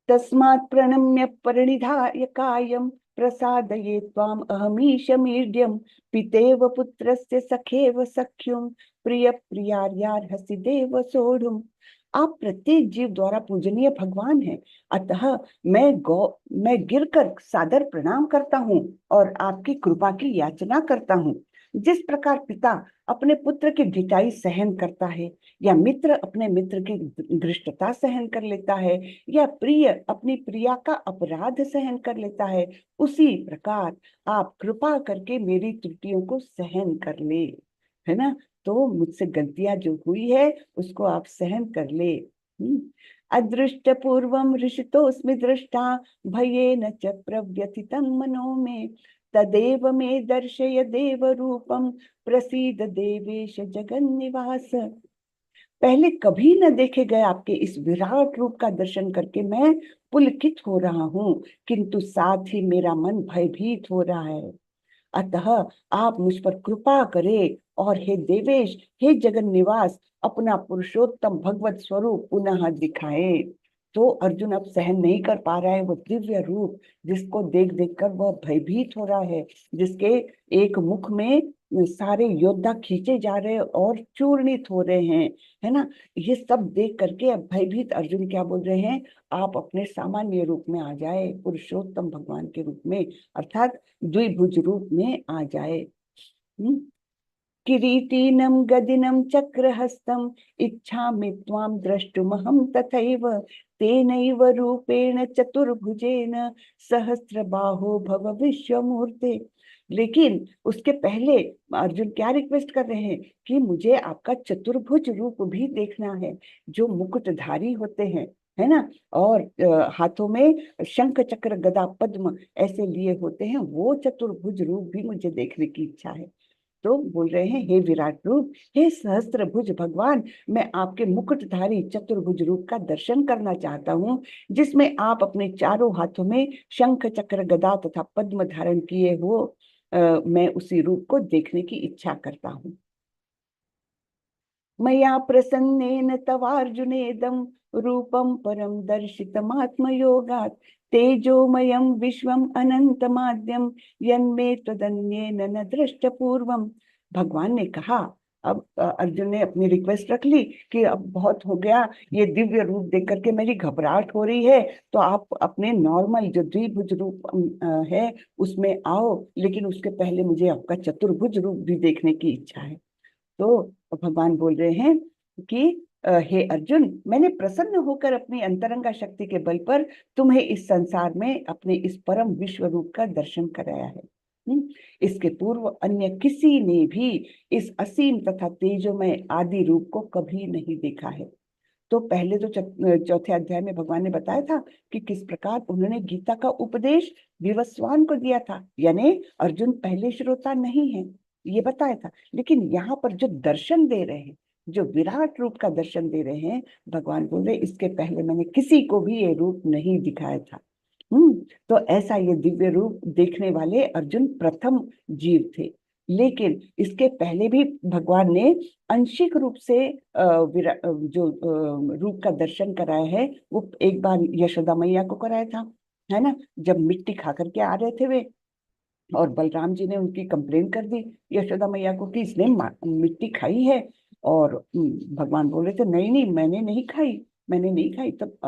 तस्मात् प्रणम्य परिनिधाय कायं प्रसादये त्वाम् अहमीश मीड्यं पितेव पुत्रस्य सखेव सख्युं प्रिय प्रियार्यार्हसि देव सोढुम्। आप प्रत्येक जीव द्वारा पूजनीय भगवान हैं, अतः मैं गिरकर सादर प्रणाम करता हूँ और आपकी कृपा की याचना करता हूँ। जिस प्रकार पिता अपने पुत्र की ढिठाई सहन करता है, या मित्र अपने मित्र की धृष्टता सहन कर लेता है, या प्रिय अपनी प्रिया का अपराध सहन कर लेता है, उसी प्रकार आप कृपा करके मेरी त्रुटियों को सहन कर ले, है ना। तो मुझसे गलतियां जो हुई है उसको आप सहन कर ले। अदृष्ट पूर्वम ऋषितोस्मि दृष्टा भयेन च प्रव्यथितं मनो मे तदेव मे दर्शय देव रूपम प्रसीद देवेश जगन्निवास। पहले कभी न देखे गए आपके इस विराट रूप का दर्शन करके मैं पुलकित हो रहा हूँ, किंतु साथ ही मेरा मन भयभीत हो रहा है। अतः आप मुझ पर कृपा करें और हे देवेश, हे जगन निवास, अपना पुरुषोत्तम भगवत स्वरूप पुनः दिखाए। तो अर्जुन अब सहन नहीं कर पा रहा है वो दिव्य रूप, जिसको देख देख कर वह भयभीत हो रहा है, जिसके एक मुख में सारे योद्धा खींचे जा रहे हैं और चूर्णित हो रहे हैं, है ना। ये सब देख करके अब भयभीत अर्जुन क्या बोल रहे हैं, आप अपने सामान्य रूप में आ जाए, पुरुषोत्तम भगवान के रूप में, अर्थात द्विभुज रूप में आ जाए। किरीटिनं गदिनं चक्रहस्तम् इच्छामि त्वां द्रष्टुमहं तथैव तेनैव रूपेण चतुर्भुजेन सहस्रबाहो भव विश्वमूर्ते। लेकिन उसके पहले अर्जुन क्या रिक्वेस्ट कर रहे हैं कि मुझे आपका चतुर्भुज रूप भी देखना है, जो मुकुटधारी होते हैं, है ना, और हाथों में शंख चक्र गदा पद्म ऐसे लिए होते हैं, वो चतुर्भुज रूप भी मुझे देखने की इच्छा है। तो बोल रहे हैं, हे विराट रूप, हे सहस्त्रभुज भगवान, मैं आपके मुकुटधारी चतुर्भुज रूप का दर्शन करना चाहता हूँ, जिसमें आप अपने चारों हाथों में शंख चक्र गदा तथा पद्म धारण किए हो। मैं उसी रूप को देखने की इच्छा करता हूँ। मया प्रसन्नेन तवार्जुनेदं रूपं परं दर्शितमात्मयोगात् तेजोमयं विश्वम् अनंतमाद्यं यन्मे त्वदन्येन न दृष्टपूर्वम्। भगवान ने कहा, अब अर्जुन ने अपनी रिक्वेस्ट रख ली कि अब बहुत हो गया, ये दिव्य रूप देख करके मेरी घबराहट हो रही है, तो आप अपने नॉर्मल जो द्विभुज रूप है उसमें आओ, लेकिन उसके पहले मुझे आपका चतुर्भुज रूप भी देखने की इच्छा है। तो भगवान बोल रहे हैं कि हे अर्जुन, मैंने प्रसन्न होकर अपनी अंतरंगा शक्ति के बल पर तुम्हें इस संसार में अपने इस परम विश्व रूप का दर्शन कराया है। इसके पूर्व अन्य किसी ने भी इस असीम तथा तेजोमय आदि रूप को कभी नहीं देखा है। तो पहले तो चौथे अध्याय में भगवान ने बताया था कि किस प्रकार उन्होंने गीता का उपदेश विवस्वान को दिया था, यानी अर्जुन पहले श्रोता नहीं है, ये बताया था। लेकिन यहाँ पर जो दर्शन दे रहे हैं, जो विराट रूप का दर्शन दे रहे हैं, भगवान बोल रहे इसके पहले मैंने किसी को भी ये रूप नहीं दिखाया था। तो ऐसा ये दिव्य रूप देखने वाले अर्जुन प्रथम जीव थे। लेकिन इसके पहले भी भगवान ने आंशिक रूप से जो रूप का दर्शन कराया है, वो एक बार यशोदा मैया को कराया था, है ना, जब मिट्टी खा करके आ रहे थे वे, और बलराम जी ने उनकी कंप्लेन कर दी यशोदा मैया को कि इसने मिट्टी खाई है, और भगवान बोल रहे थे नहीं नहीं, मैंने नहीं खाई, मैंने नहीं खाई। तब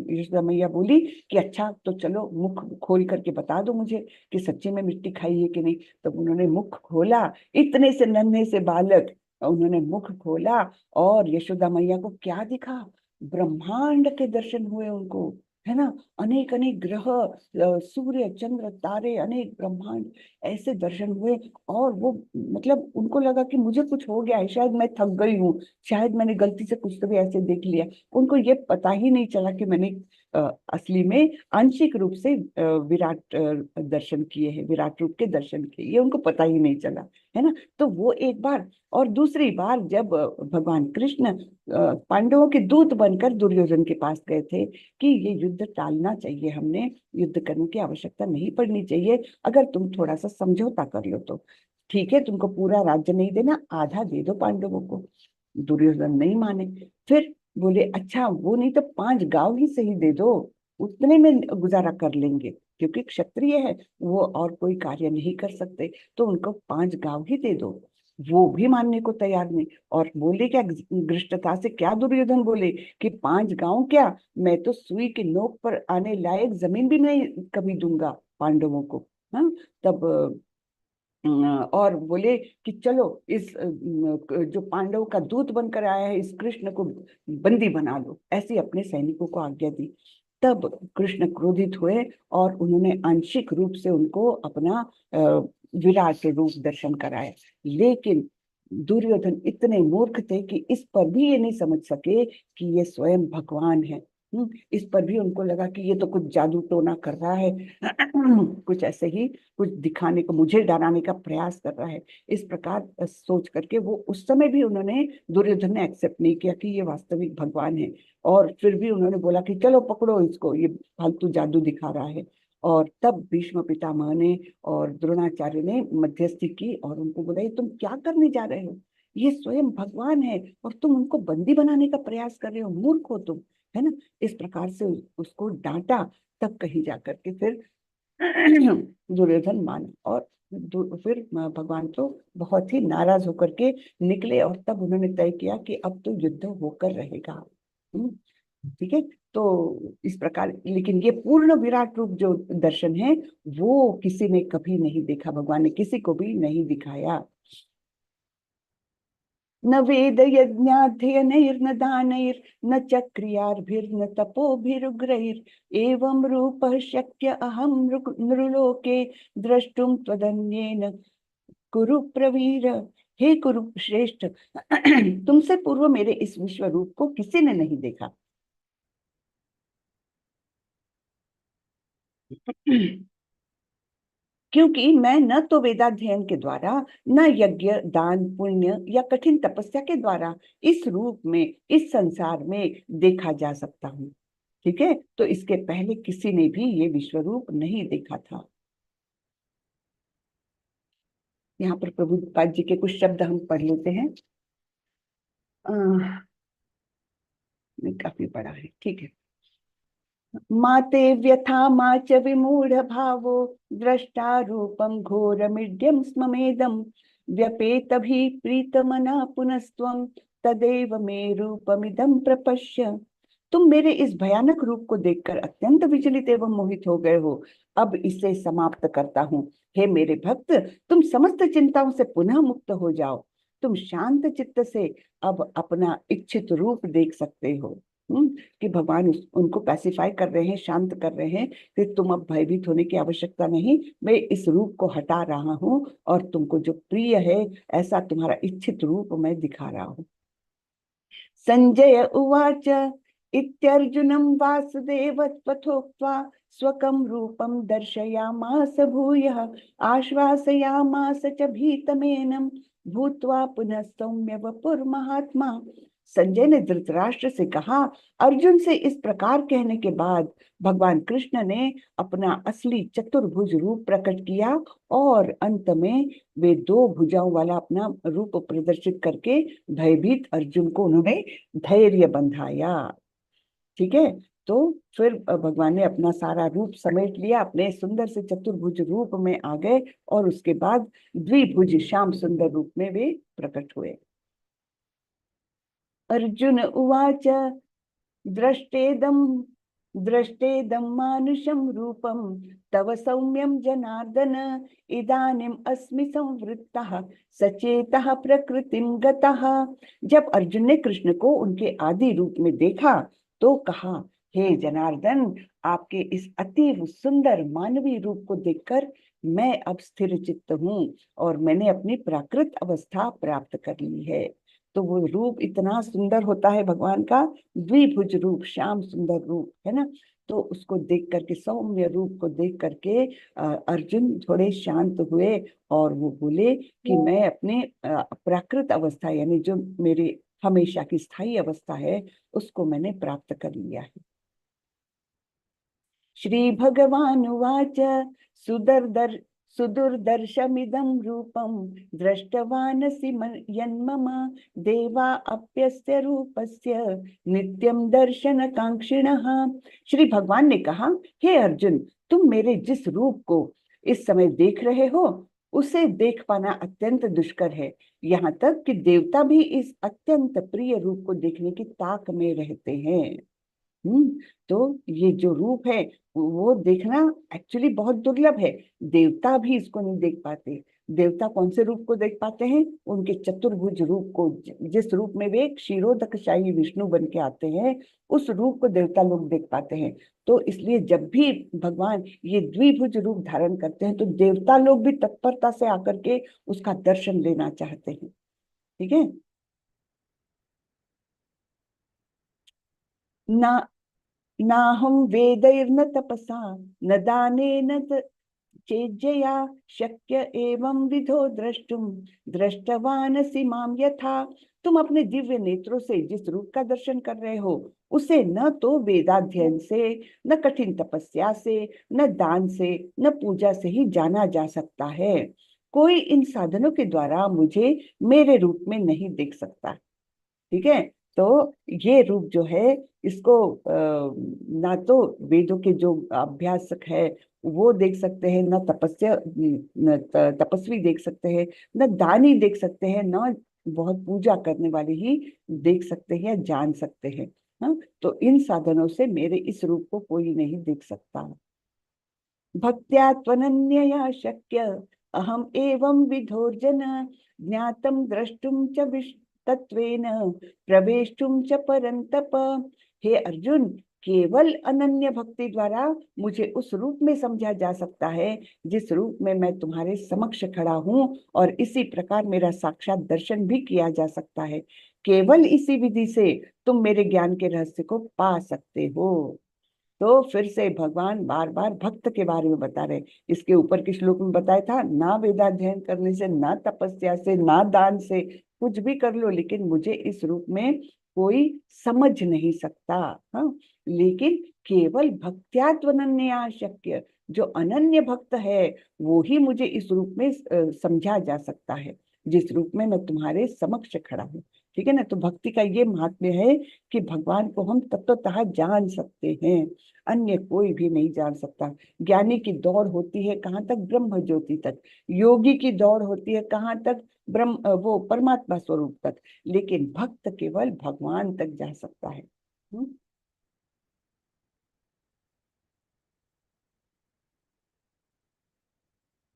यशोदा मैया बोली कि अच्छा तो चलो मुख खोल करके बता दो मुझे कि सच्ची में मिट्टी खाई है कि नहीं। तब उन्होंने मुख खोला, इतने से नन्हे से बालक उन्होंने मुख खोला और यशोदा मैया को क्या दिखा, ब्रह्मांड के दर्शन हुए उनको, है ना। अनेक अनेक ग्रह, सूर्य चंद्र तारे, अनेक ब्रह्मांड, ऐसे दर्शन हुए। और वो मतलब उनको लगा कि मुझे कुछ हो गया है, शायद मैं थक गई हूँ, शायद मैंने गलती से कुछ तो भी ऐसे देख लिया। उनको ये पता ही नहीं चला कि मैंने असली में आंशिक रूप से विराट दर्शन किए हैं, विराट रूप के दर्शन किए, ये उनको पता ही नहीं चला, है ना। तो वो एक बार, और दूसरी बार जब भगवान कृष्ण पांडवों के दूत बनकर दुर्योधन के पास गए थे कि ये युद्ध टालना चाहिए, हमने युद्ध करने की आवश्यकता नहीं पड़नी चाहिए, अगर तुम थोड़ा सा समझौता कर लो तो ठीक है, तुमको पूरा राज्य नहीं देना, आधा दे दो पांडवों को। दुर्योधन नहीं माने। फिर बोले अच्छा वो नहीं तो 5 गांव ही सही दे दो, उतने में गुजारा कर लेंगे, क्योंकि क्षत्रिय है वो और कोई कार्य नहीं कर सकते, तो उनको 5 गांव ही दे दो। वो भी मानने को तैयार नहीं, और बोले क्या गृष्टता से, क्या दुर्योधन बोले कि 5 गांव क्या, मैं तो सुई के नोक पर आने लायक जमीन भी नहीं कभी दूंगा पांडवों को। हाँ, तब और बोले कि चलो इस जो पांडव का दूत बनकर आया है इस कृष्ण को बंदी बना लो, ऐसी अपने सैनिकों को आज्ञा दी। तब कृष्ण क्रोधित हुए और उन्होंने आंशिक रूप से उनको अपना विराट रूप दर्शन कराया। लेकिन दुर्योधन इतने मूर्ख थे कि इस पर भी ये नहीं समझ सके कि ये स्वयं भगवान है। इस पर भी उनको लगा कि ये तो कुछ जादू टोना कर रहा है, कुछ ऐसे ही कुछ दिखाने को, मुझे डराने का प्रयास कर रहा है। इस प्रकार सोच करके वो उस समय भी उन्होंने, दुर्योधन ने एक्सेप्ट नहीं किया कि ये वास्तविक भगवान है। और फिर भी उन्होंने बोला कि चलो पकड़ो इसको, ये फालतू जादू दिखा रहा है। और तब भीष्म पितामह ने और द्रोणाचार्य ने मध्यस्थी की और उनको बोला ये तुम क्या करने जा रहे हो, ये स्वयं भगवान है और तुम उनको बंदी बनाने का प्रयास कर रहे हो, मूर्ख हो तुम, है ना। इस प्रकार से उसको डांटा। तब कहीं जाकर के फिर दुर्योधन माना, और फिर भगवान तो बहुत ही नाराज होकर के निकले, और तब उन्होंने तय किया कि अब तो युद्ध होकर रहेगा। हम्म, ठीक है। तो इस प्रकार, लेकिन ये पूर्ण विराट रूप जो दर्शन है वो किसी ने कभी नहीं देखा, भगवान ने किसी को भी नहीं दिखाया। न वेद यज्ञाध्ययनैर्न दानैर्न च क्रियाभिर्न तपोभिरुग्रैर् एवं रूपः शक्य अहं नृलोके द्रष्टुम त्वदन्येन कुरु प्रवीर। हे कुरु श्रेष्ठ, तुमसे पूर्व मेरे इस विश्व रूप को किसी ने नहीं देखा। क्योंकि मैं न तो वेदाध्ययन के द्वारा, न यज्ञ दान पुण्य या कठिन तपस्या के द्वारा इस रूप में, इस संसार में देखा जा सकता हूँ। ठीक है, तो इसके पहले किसी ने भी ये विश्व रूप नहीं देखा था। यहाँ पर प्रभुपाद जी के कुछ शब्द हम पढ़ लेते हैं। काफी बड़ा है, ठीक है। माते व्यथा मा च विमूढ़ भावो दृष्टा रूपम घोरमिड्यम स्ममेदम व्यपेत भी प्रीतमना पुनस्त्वं तदेव मे रूपमिदं प्रपश्य। तुम मेरे इस भयानक रूप को देखकर अत्यंत विचलित एवं मोहित हो गए हो, अब इसे समाप्त करता हूँ। हे मेरे भक्त, तुम समस्त चिंताओं से पुनः मुक्त हो जाओ, तुम शांत चित्त से अब अपना इच्छित रूप देख सकते हो। कि भगवान उनको पैसिफाई कर रहे हैं, शांत कर रहे हैं कि तुम अब भयभीत होने की आवश्यकता नहीं, मैं इस रूप को हटा रहा हूँ और तुमको जो प्रिय है ऐसा तुम्हारा इच्छित रूप मैं दिखा रहा हूँ। संजय उवाच इत्यर्जुनं वासुदेव त्वथोक्त्वा स्वकं रूपं दर्शयामास भूयः आश्वासयामास च भीतमेनं भूत्वा पुनः सौम्य वपुर्महात्मा। संजय ने धृतराष्ट्र से कहा, अर्जुन से इस प्रकार कहने के बाद भगवान कृष्ण ने अपना असली चतुर्भुज रूप प्रकट किया और अंत में वे 2 भुजाओं वाला अपना रूप प्रदर्शित करके भयभीत अर्जुन को उन्होंने धैर्य बंधाया। ठीक है, तो फिर भगवान ने अपना सारा रूप समेट लिया, अपने सुंदर से चतुर्भुज रूप में आ गए और उसके बाद द्विभुज श्याम सुंदर रूप में वे प्रकट हुए। अर्जुन उवाच दृष्टेदं दृष्टेदं मानुषं रूपं तव सौम्यं जनार्दन इदानीम अस्मि संवृत्तः सचेतः प्रकृतिं गतः। जब अर्जुन ने कृष्ण को उनके आदि रूप में देखा तो कहा, हे जनार्दन, आपके इस अति सुंदर मानवीय रूप को देखकर मैं अब स्थिर चित्त हूँ और मैंने अपनी प्राकृत अवस्था प्राप्त कर ली है। तो वो रूप इतना सुंदर होता है भगवान का, द्विभुज रूप, श्याम सुंदर रूप है ना। तो उसको देख करके, सौम्य रूप को देख करके अर्जुन थोड़े शांत हुए और वो बोले कि मैं अपने प्राकृत अवस्था, यानी जो मेरी हमेशा की स्थायी अवस्था है, उसको मैंने प्राप्त कर लिया है। श्री भगवान उवाच सुदुर्दर्शमिदं रूपं दृष्टवानसि यन्मम देवा अप्यस्य रूपस्य नित्यं दर्शनकांक्षिणः। श्री भगवान ने कहा, हे अर्जुन, तुम मेरे जिस रूप को इस समय देख रहे हो उसे देख पाना अत्यंत दुष्कर है। यहाँ तक कि देवता भी इस अत्यंत प्रिय रूप को देखने की ताक में रहते हैं। तो ये जो रूप है वो देखना एक्चुअली बहुत दुर्लभ है। देवता भी इसको नहीं देख पाते। देवता कौन से रूप को देख पाते हैं? उनके चतुर्भुज रूप को, जिस रूप में वे क्षीरोदकशाही विष्णु बन के आते हैं, उस रूप को देवता लोग देख पाते हैं। तो इसलिए जब भी भगवान ये द्विभुज रूप धारण करते हैं तो देवता लोग भी तत्परता से आकर के उसका दर्शन लेना चाहते हैं। ठीक है ना। नाहं वेदैर्न तपसा न दानेन चेज्जया शक्य एवं विधो द्रष्टुम दृष्टवानसि माम यथा। तुम अपने दिव्य नेत्रों से जिस रूप का दर्शन कर रहे हो उसे न तो वेदाध्ययन से, न कठिन तपस्या से, न दान से, न पूजा से ही जाना जा सकता है। कोई इन साधनों के द्वारा मुझे मेरे रूप में नहीं देख सकता। ठीक है, तो ये रूप जो है इसको ना तो वेदों के जो अभ्यासक है वो देख सकते हैं, न तपस्वी देख सकते हैं, न दानी देख सकते हैं, न बहुत पूजा करने वाले ही देख सकते हैं, जान सकते हैं। हाँ, तो इन साधनों से मेरे इस रूप को कोई नहीं देख सकता। भक्त्या त्वनन्यया शक्य अहम एवं विधोर्जन ज्ञातम द्रष्टुम च तत्वेन प्रवेष्टुम च परंतप। हे अर्जुन, केवल अनन्य भक्ति द्वारा मुझे उस रूप में समझा जा सकता है जिस रूप में मैं तुम्हारे समक्ष खड़ा हूँ, और इसी प्रकार मेरा साक्षात दर्शन भी किया जा सकता है। केवल इसी विधि से तुम मेरे ज्ञान के रहस्य को पा सकते हो। तो फिर से भगवान बार बार भक्त के बारे में बता रहे। इसके ऊपर के श्लोक में बताया था, ना वेदाध्ययन करने से, ना तपस्या से, ना दान से, कुछ भी कर लो लेकिन मुझे इस रूप में कोई समझ नहीं सकता। हाँ, लेकिन केवल भक्त्यात्वनन्या शक्य, जो अनन्य भक्त है वो ही मुझे इस रूप में समझा जा सकता है, जिस रूप में मैं तुम्हारे समक्ष खड़ा हूँ। ठीक है ना। तो भक्ति का ये महात्म्य है कि भगवान को हम तत्वतः जान सकते हैं, अन्य कोई भी नहीं जान सकता। ज्ञानी की दौड़ होती है कहाँ तक? ब्रह्म ज्योति तक। योगी की दौड़ होती है कहाँ तक? ब्रह्म, वो परमात्मा स्वरूप तक। लेकिन भक्त केवल भगवान तक जा सकता है।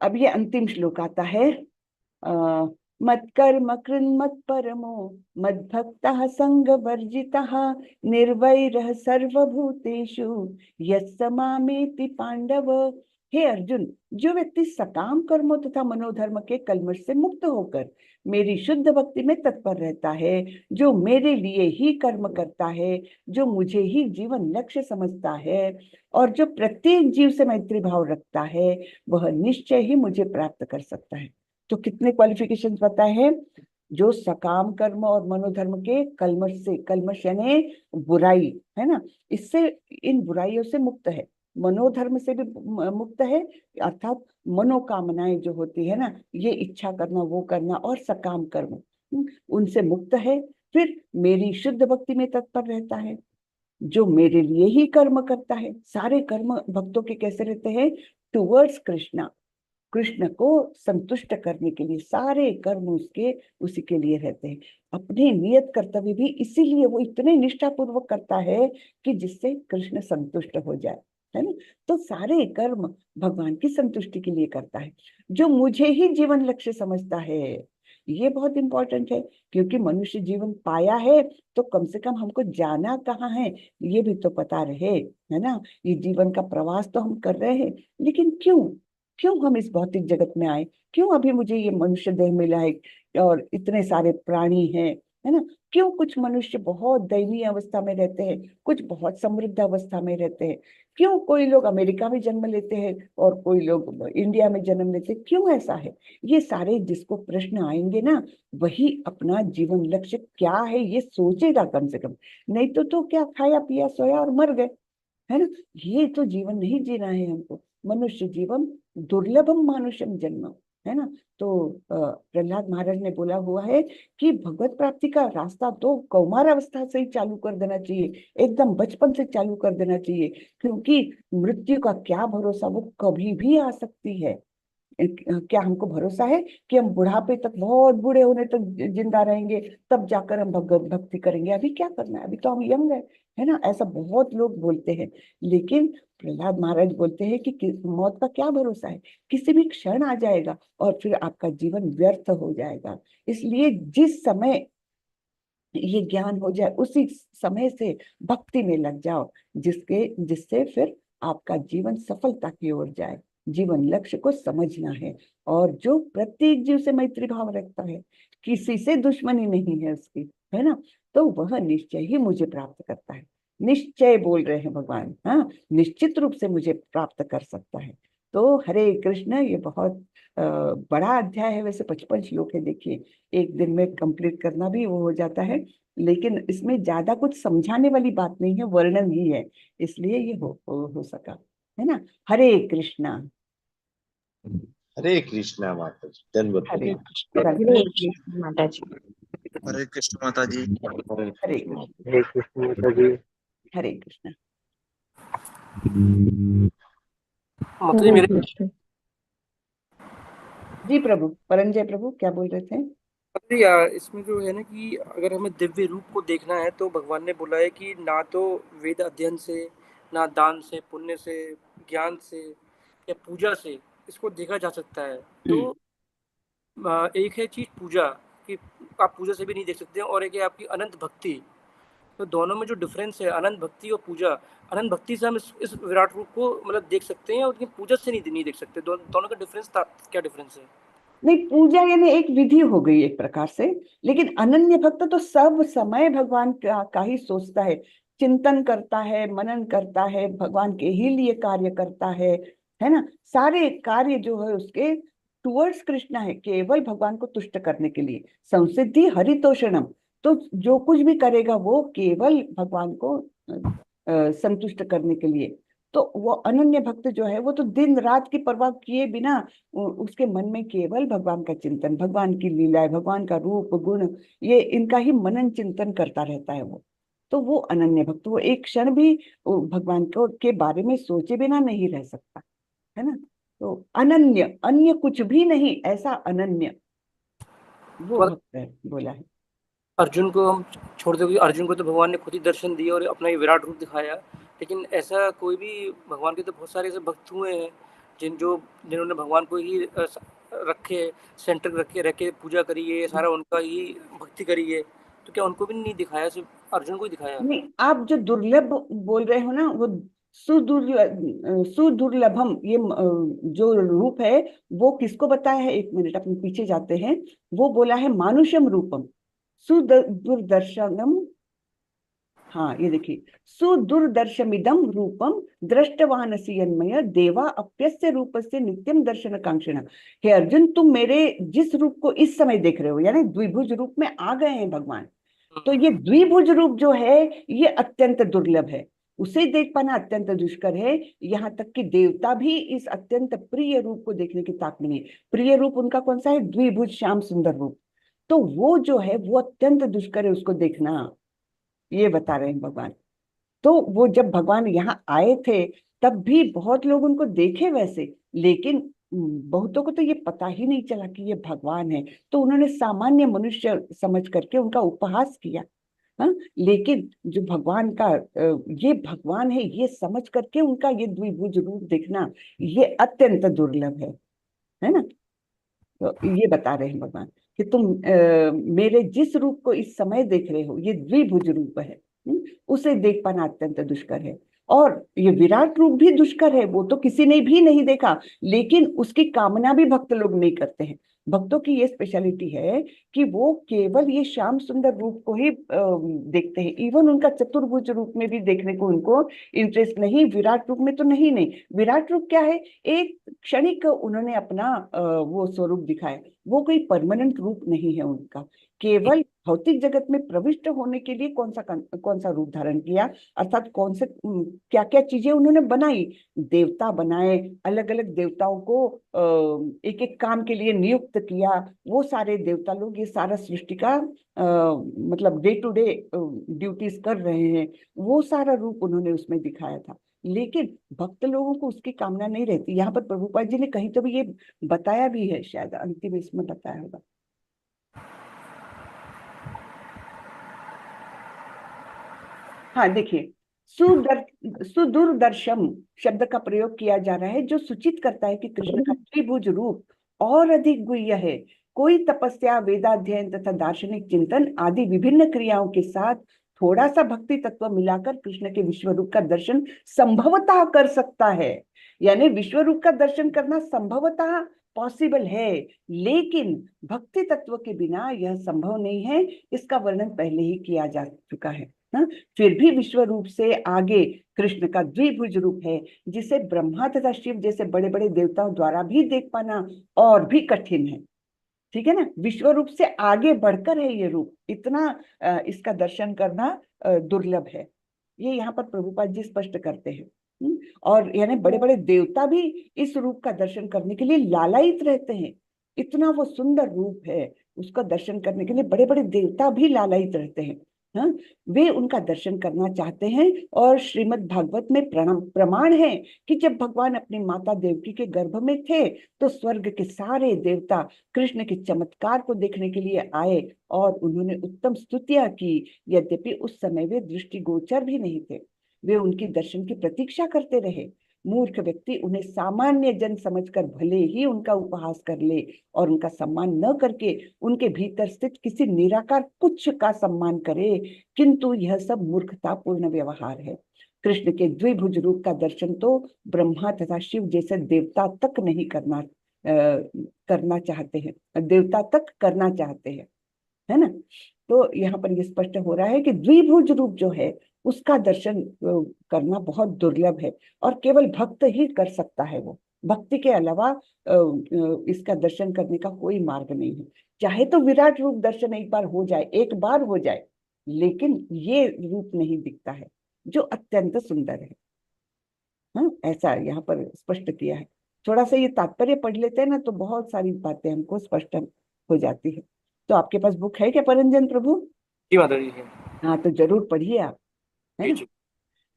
अब ये अंतिम श्लोक आता है। मत्कर्म कृन्मत् परमो मद्भक्तः संगवर्जितः निर्वैरः सर्वभूतेषु यस्य मामेति पांडव। हे अर्जुन, जो व्यक्ति सकाम कर्मों तथा मनोधर्म के कल्मश से मुक्त होकर मेरी शुद्ध भक्ति में तत्पर रहता है, जो मेरे लिए ही कर्म करता है, जो मुझे ही जीवन लक्ष्य समझता है, और जो प्रत्येक जीव से मैत्री भाव रखता है, वह निश्चय ही मुझे प्राप्त कर सकता है। तो कितने क्वालिफिकेशंस बताए हैं? जो सकाम कर्म और मनोधर्म के कल्मश से, कल्मश यानी बुराई है ना, इससे, इन बुराइयों से मुक्त है, मनोधर्म से भी मुक्त है, अर्थात मनोकामनाएं जो होती है ना, ये इच्छा करना, वो करना, और सकाम कर्म, उनसे मुक्त है। फिर मेरी शुद्ध भक्ति में तत्पर रहता है, जो मेरे लिए ही कर्म करता है। सारे कर्म भक्तों के कैसे रहते हैं? टुवर्ड्स कृष्णा, कृष्ण को संतुष्ट करने के लिए सारे कर्म उसके उसी के लिए रहते हैं। अपनी नियत कर्तव्य भी इसीलिए वो इतने निष्ठापूर्वक करता है कि जिससे कृष्ण संतुष्ट हो जाए, है ना। तो सारे कर्म भगवान की संतुष्टि के लिए करता है। जो मुझे ही जीवन लक्ष्य समझता है, ये बहुत इंपॉर्टेंट है, क्योंकि मनुष्य जीवन पाया है तो कम से कम हमको जाना कहाँ है ये भी तो पता रहे, है ना। ये जीवन का प्रवास तो हम कर रहे हैं, लेकिन क्यों क्यों हम इस भौतिक जगत में आए, क्यों अभी मुझे ये मनुष्य देह मिला है और इतने सारे प्राणी हैं, है ना। क्यों कुछ मनुष्य बहुत दयनीय अवस्था में रहते हैं, कुछ बहुत समृद्ध अवस्था में रहते हैं, क्यों कोई लोग अमेरिका में जन्म लेते हैं और कोई लोग इंडिया में जन्म लेते हैं, क्यों ऐसा है। ये सारे जिसको प्रश्न आएंगे ना, वही अपना जीवन लक्ष्य क्या है ये सोचेगा कम से कम। नहीं तो क्या, खाया पिया सोया और मर गए, है ना। ये तो जीवन नहीं जीना है हमको। मनुष्य जीवन दुर्लभम मानुषम जन्म, है ना। तो प्रहलाद महाराज ने बोला हुआ है कि भगवत प्राप्ति का रास्ता तो कौमार अवस्था से ही चालू कर देना चाहिए, एकदम बचपन से चालू कर देना चाहिए, क्योंकि मृत्यु का क्या भरोसा, वो कभी भी आ सकती है। क्या हमको भरोसा है कि हम बुढ़ापे तक, बहुत बूढ़े होने तक जिंदा रहेंगे, तब जाकर हम भगवत भक्ति करेंगे। अभी क्या करना है, अभी तो हम यंग है ना। ऐसा बहुत लोग बोलते हैं, लेकिन प्रहलाद महाराज बोलते हैं कि मौत का क्या भरोसा है, किसी भी क्षण आ जाएगा और फिर आपका जीवन व्यर्थ हो जाएगा। इसलिए जिस समय ये ज्ञान हो जाए उसी समय से भक्ति में लग जाओ, जिससे फिर आपका जीवन सफलता की ओर जाए। जीवन लक्ष्य को समझना है, और जो प्रत्येक जीव से मैत्री भाव रखता है, किसी से दुश्मनी नहीं है उसकी, है ना, तो वह निश्चय ही मुझे प्राप्त करता है। निश्चय बोल रहे हैं भगवान, हाँ, निश्चित रूप से मुझे प्राप्त कर सकता है। तो हरे कृष्ण, ये बहुत बड़ा अध्याय है, वैसे 55 श्लोक है, देखिए एक दिन में कंप्लीट करना भी वो हो जाता है, लेकिन इसमें ज्यादा कुछ समझाने वाली बात नहीं है, वर्णन ही है, इसलिए ये हो सका, है ना। हरे कृष्णा। हरे कृष्णा माता जी, धन्यवाद हरे प्रभु। हरे कृष्ण माता जी। हरे कृष्ण माता जी। हरे कृष्ण। हरे कृष्ण माता जी। हरे कृष्ण। माता जी हरे मेरे कृष्ण। जी प्रभु, परंजय प्रभु क्या बोल रहे थे। माता जी, इसमें जो है ना कि अगर हमें दिव्य रूप को देखना है तो भगवान ने बोला है कि ना तो वेद अध्ययन से, ना दान से, पुण्य से, ज्ञान से या पूजा से इसको देखा जा सकता है। तो एक है चीज पूजा, कि आप पूजा से भी नहीं देख सकते, और एक है आपकी अनंत भक्ति। तो दोनों में जो डिफरेंस है अनंत भक्ति और पूजा, अनंत भक्ति से हम इस विराट रूप को मतलब देख सकते हैं, और लेकिन पूजा से नहीं देख सकते। दोनों का डिफरेंस क्या डिफरेंस है? नहीं, पूजा यानी एक विधि हो गई एक प्रकार से, लेकिन अनन्य भक्त तो सब समय भगवान का ही सोचता है, चिंतन करता है, मनन करता है, भगवान के ही लिए कार्य करता है ना। सारे कार्य जो है उसके टुवर्ड्स कृष्णा है, केवल भगवान को तुष्ट करने के लिए। संसिद्धि हरितोषणम, तो जो कुछ भी करेगा वो केवल भगवान को संतुष्ट करने के लिए। तो वो अनन्य भक्त जो है वो तो दिन रात की परवाह किए बिना उसके मन में केवल भगवान का चिंतन, भगवान की लीला, भगवान का रूप गुण, ये इनका ही मनन चिंतन करता रहता है वो। तो वो अनन्य भक्त, वो एक क्षण भी भगवान को के बारे में सोचे बिना नहीं रह सकता, है ना। तो अनन्य, अन्य कुछ भी नहीं, ऐसा अनन्य वो तो भक्त है, बोला है। अर्जुन को हम छोड़ दो, अर्जुन को तो भगवान ने खुद ही दर्शन दिया और अपना ये विराट रूप दिखाया, लेकिन ऐसा कोई भी, भगवान के तो बहुत सारे ऐसे भक्त हुए हैं जिन्होंने भगवान को ही रखे, सेंटर रख के पूजा करी है, सारा उनका ही भक्ति करी है। तो क्या उनको भी नहीं दिखाया, सिर्फ अर्जुन को ही दिखाया? नहीं, आप जो दुर्लभ बोल रहे हो ना, वो सुदुर्लभम, ये जो रूप है वो किसको बताया है, एक मिनट अपन पीछे जाते हैं। वो बोला है मानुषम रूपम सुदुर्दर्शनम। हाँ, ये देखिए, सुदुर्दर्शमिदम रूपम दृष्टवानसि यन्मय देवा अप्यस्य रूपस्य नित्यम दर्शन कांक्षिण। हे अर्जुन, तुम मेरे जिस रूप को इस समय देख रहे हो, यानी द्विभुज रूप में आ गए हैं भगवान, तो ये द्विभुज रूप जो है ये अत्यंत दुर्लभ है, उसे देख पाना अत्यंत दुष्कर है। यहाँ तक कि देवता भी इस अत्यंत प्रिय रूप को देखने की ताक में नहीं। प्रिय रूप उनका कौन सा है, द्विभुज श्याम सुंदर रूप, तो वो जो है वो अत्यंत दुष्कर है उसको देखना, ये बता रहे हैं भगवान। तो वो जब भगवान यहाँ आए थे तब भी बहुत लोग उनको देखे वैसे, लेकिन बहुतों को तो ये पता ही नहीं चला कि ये भगवान है, तो उन्होंने सामान्य मनुष्य समझ करके उनका उपहास किया। हाँ, लेकिन जो भगवान का ये भगवान है ये समझ करके उनका ये द्विभुज रूप देखना ये अत्यंत दुर्लभ है ना। तो ये बता रहे हैं भगवान कि तुम मेरे जिस रूप को इस समय देख रहे हो ये द्विभुज रूप है, उसे देख पाना अत्यंत दुष्कर है। और ये विराट रूप भी दुष्कर है, वो तो किसी ने भी नहीं देखा, लेकिन उसकी कामना भी भक्त लोग नहीं करते हैं। भक्तों की ये स्पेशलिटी है कि वो केवल ये श्याम सुंदर रूप को ही देखते हैं। इवन उनका चतुर्भुज रूप में भी देखने को उनको इंटरेस्ट नहीं, विराट रूप में तो नहीं। विराट रूप क्या है, एक क्षणिक उन्होंने अपना वो स्वरूप दिखाया, वो कोई परमानेंट रूप नहीं है उनका। केवल भौतिक जगत में प्रविष्ट होने के लिए कौन सा रूप धारण किया, अर्थात कौन से क्या क्या चीजें उन्होंने बनाई, देवता बनाए, अलग अलग देवताओं को एक एक काम के लिए नियुक्त किया। वो सारे देवता लोग ये सारा सृष्टि का मतलब डे टू डे ड्यूटीज कर रहे हैं, वो सारा रूप उन्होंने उसमें दिखाया था। लेकिन भक्त लोगों को उसकी कामना नहीं रहती। यहाँ पर प्रभुपाद जी ने कहीं तो भी ये बताया भी है, शायद अंतिम इसमें बताया होगा। हाँ देखिए, सुदूरदर्शम शब्द का प्रयोग किया जा रहा है, जो सूचित करता है कि कृष्ण का त्रिभुज रूप और अधिक गुह्य है। कोई तपस्या, वेदाध्ययन तथा दार्शनिक चिंतन आदि विभिन्न क्रियाओं के साथ थोड़ा सा भक्ति तत्व मिलाकर कृष्ण के विश्व रूप का दर्शन संभवतः कर सकता है। यानी विश्व रूप का दर्शन करना संभवतः पॉसिबल है, लेकिन भक्ति तत्व के बिना यह संभव नहीं है। इसका वर्णन पहले ही किया जा चुका है। फिर भी विश्व रूप से आगे कृष्ण का द्विभुज रूप है, जिसे ब्रह्मा तथा शिव जैसे बड़े बड़े देवताओं द्वारा भी देख पाना और भी कठिन है। ठीक है ना, विश्व रूप से आगे बढ़कर है ये रूप, इतना इसका दर्शन करना दुर्लभ है। ये यहाँ पर प्रभुपाद जी स्पष्ट करते हैं। और यानी बड़े बड़े देवता भी इस रूप का दर्शन करने के लिए लालायित रहते हैं। इतना वो सुंदर रूप है, उसका दर्शन करने के लिए बड़े बड़े देवता भी लालायित रहते हैं। हाँ, वे उनका दर्शन करना चाहते हैं। और श्रीमद् भागवत में प्रमाण है कि जब भगवान अपनी माता देवकी के गर्भ में थे तो स्वर्ग के सारे देवता कृष्ण के चमत्कार को देखने के लिए आए और उन्होंने उत्तम स्तुतियां की। यद्यपि उस समय वे दृष्टिगोचर भी नहीं थे, वे उनके दर्शन की प्रतीक्षा करते रहे। मूर्ख व्यक्ति उन्हें सामान्य जन समझकर भले ही उनका उपहास कर ले और उनका सम्मान न करके उनके भीतर स्थित किसी निराकार कुछ का सम्मान करे, किंतु यह सब मूर्खतापूर्ण व्यवहार है। कृष्ण के द्विभुज रूप का दर्शन तो ब्रह्मा तथा शिव जैसे देवता तक नहीं करना चाहते हैं, देवता तक करना चाहते हैं, है ना। तो यहाँ पर यह स्पष्ट हो रहा है कि द्विभुज रूप जो है उसका दर्शन करना बहुत दुर्लभ है और केवल भक्त ही कर सकता है। वो भक्ति के अलावा इसका दर्शन करने का कोई मार्ग नहीं है। चाहे तो विराट रूप दर्शन एक बार हो जाए, एक बार हो जाए, लेकिन ये रूप नहीं दिखता है जो अत्यंत सुंदर है। हाँ, ऐसा यहाँ पर स्पष्ट किया है। थोड़ा सा ये तात्पर्य पढ़ लेते हैं ना तो बहुत सारी बातें हमको स्पष्ट हो जाती है। तो आपके पास बुक है क्या परंजन प्रभु? जी माता जी है। हाँ, तो जरूर पढ़िए आप, है ना। जी।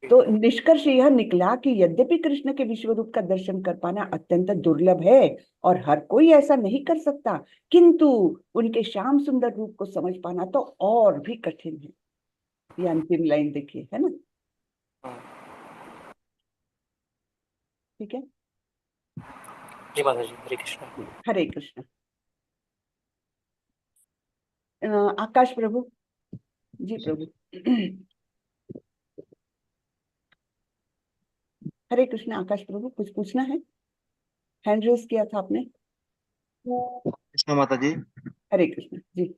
तो निष्कर्ष यह निकला कि यद्यपि कृष्ण के विश्व रूप का दर्शन कर पाना अत्यंत दुर्लभ है और हर कोई ऐसा नहीं कर सकता, किंतु उनके श्याम सुंदर रूप को समझ पाना तो और भी कठिन है। ये अंतिम लाइन देखिए, है ना। ठीक है, जी माता जी, हरे कृष्ण। हरे कृष्ण। आकाश प्रभु जी, प्रभु हरे कृष्ण। आकाश प्रभु कुछ पूछना है? हैंड रेस किया था आपने। कृष्ण माता जी। हरे कृष्ण जी।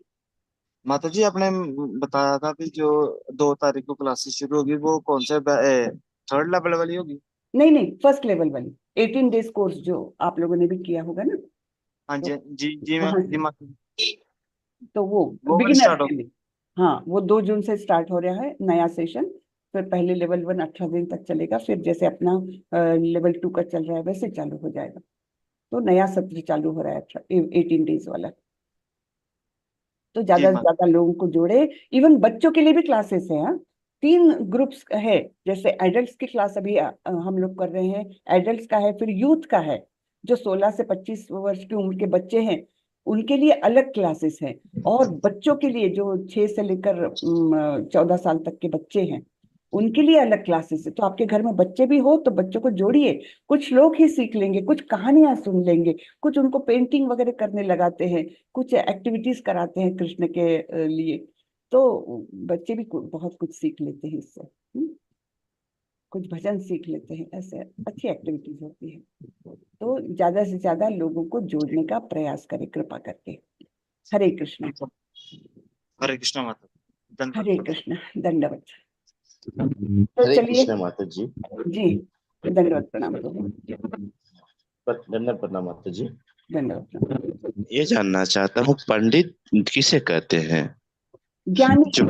माता जी आपने बताया था कि जो 2 तारीख को क्लासेस शुरू होगी वो कौन से थर्ड लेवल वाली होगी? नहीं नहीं, फर्स्ट लेवल वाली 18 डेज कोर्स जो आप लोगों ने भी किया होगा ना। हाँ जी तो जी जी वहां जी से, माता जी। तो वो वाली बिगिनर्स स्टार्ट के होगी। लिए। हाँ, वो 2 जून से स्टार्ट हो रहा है नया सेशन। फिर पहले लेवल 1 18 दिन तक चलेगा, फिर जैसे अपना लेवल 2 का चल रहा है वैसे चालू हो जाएगा। तो नया सत्र चालू हो रहा है 18 डेज वाला। तो जी ज्यादा से माता। ज्यादा लोगों को जोड़े। इवन बच्चों के लिए भी क्लासेस है। हाँ, 3 ग्रुप्स है। जैसे एडल्ट्स की क्लास अभी हम लोग कर रहे हैं, एडल्ट्स का है, फिर यूथ का है। जो 16 से 25 वर्ष की उम्र के बच्चे हैं उनके लिए अलग क्लासेस हैं, और बच्चों के लिए जो 6 से लेकर 14 साल तक के बच्चे हैं उनके लिए अलग क्लासेस है। तो आपके घर में बच्चे भी हो तो बच्चों को जोड़िए, कुछ लोग ही सीख लेंगे, कुछ कहानियां सुन लेंगे, कुछ उनको पेंटिंग वगैरह करने लगाते हैं, कुछ एक्टिविटीज कराते हैं कृष्ण के लिए, तो बच्चे भी बहुत कुछ सीख लेते हैं इससे। कुछ भजन सीख लेते हैं, ऐसे अच्छी एक्टिविटीज होती है। तो ज्यादा से ज्यादा लोगों को जोड़ने का प्रयास करें कृपा करके। हरे कृष्ण। हरे कृष्ण माता, हरे धन्यवाद। कृष्ण, दंडवत। तो हरे चलिए कृष्ण माता जी। जी, दंडवत प्रणाम करो। धन्यवाद प्रणाम माता जी। दंडवत प्रणाम। ये जानना चाहता हूँ, पंडित किसे कहते हैं? ज्ञानी। जो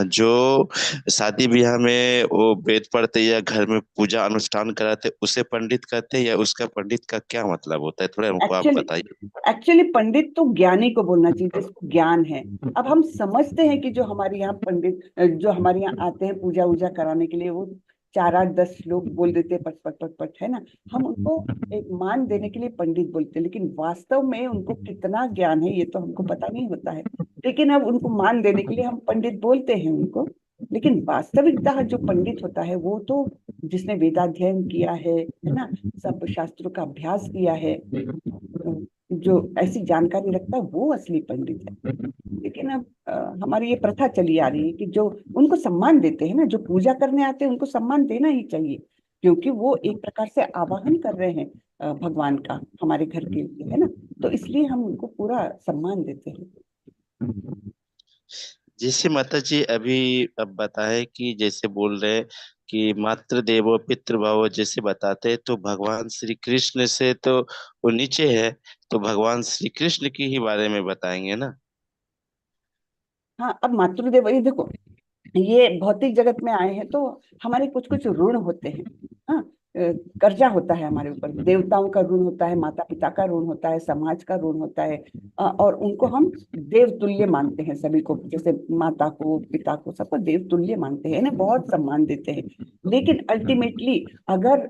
जो शादी ब्याह में वो वेद पढ़ते या घर में पूजा अनुष्ठान कराते उसे पंडित कहते हैं, या उसका पंडित का क्या मतलब होता है, थोड़ा हमको आप एक्चुअली बताइए। एक्चुअली पंडित तो ज्ञानी को बोलना चाहिए जिसको ज्ञान है। अब हम समझते हैं कि जो हमारे यहाँ पंडित जो हमारे यहाँ आते हैं पूजा वूजा कराने के लिए, वो 4 8 10 लोग बोल देते हैं पट पट पट पट, है ना। हम उनको एक मान देने के लिए पंडित बोलते हैं, लेकिन वास्तव में उनको कितना ज्ञान है ये तो हमको पता नहीं होता है। लेकिन अब उनको मान देने के लिए हम पंडित बोलते हैं उनको। लेकिन वास्तविकता जो पंडित होता है वो तो जिसने वेदाध्ययन किया है ना, सब शास्त्रों का अभ्यास किया है, जो ऐसी जानकारी रखता है वो असली पंडित है। लेकिन अब हमारी ये प्रथा चली आ रही है कि जो उनको सम्मान देते हैं ना, जो पूजा करने आते हैं उनको सम्मान देना ही चाहिए, क्योंकि वो एक प्रकार से आवाहन कर रहे हैं भगवान का हमारे घर के लिए, है ना। तो इसलिए हम उनको पूरा सम्मान देते हैं। जैसे माता जी अभी अब बताए कि जैसे बोल रहे हैं कि मातृ देवो पितृ भवो, जैसे बताते हैं तो भगवान श्री कृष्ण से तो वो नीचे है, तो भगवान श्री कृष्ण की ही बारे में बताएंगे ना? हाँ, अब मातृदेव ये देखो, ये भौतिक जगत में आए हैं तो हमारे कुछ कुछ ऋण होते हैं। हाँ, कर्जा होता है हमारे ऊपर, देवताओं का ऋण होता है, माता पिता का ऋण होता है, समाज का ऋण होता है, और उनको हम देव तुल्य मानते हैं सभी को, जैसे माता को पिता को सबको देव तुल्य मानते हैं ना, बहुत सम्मान देते हैं। लेकिन अल्टीमेटली अगर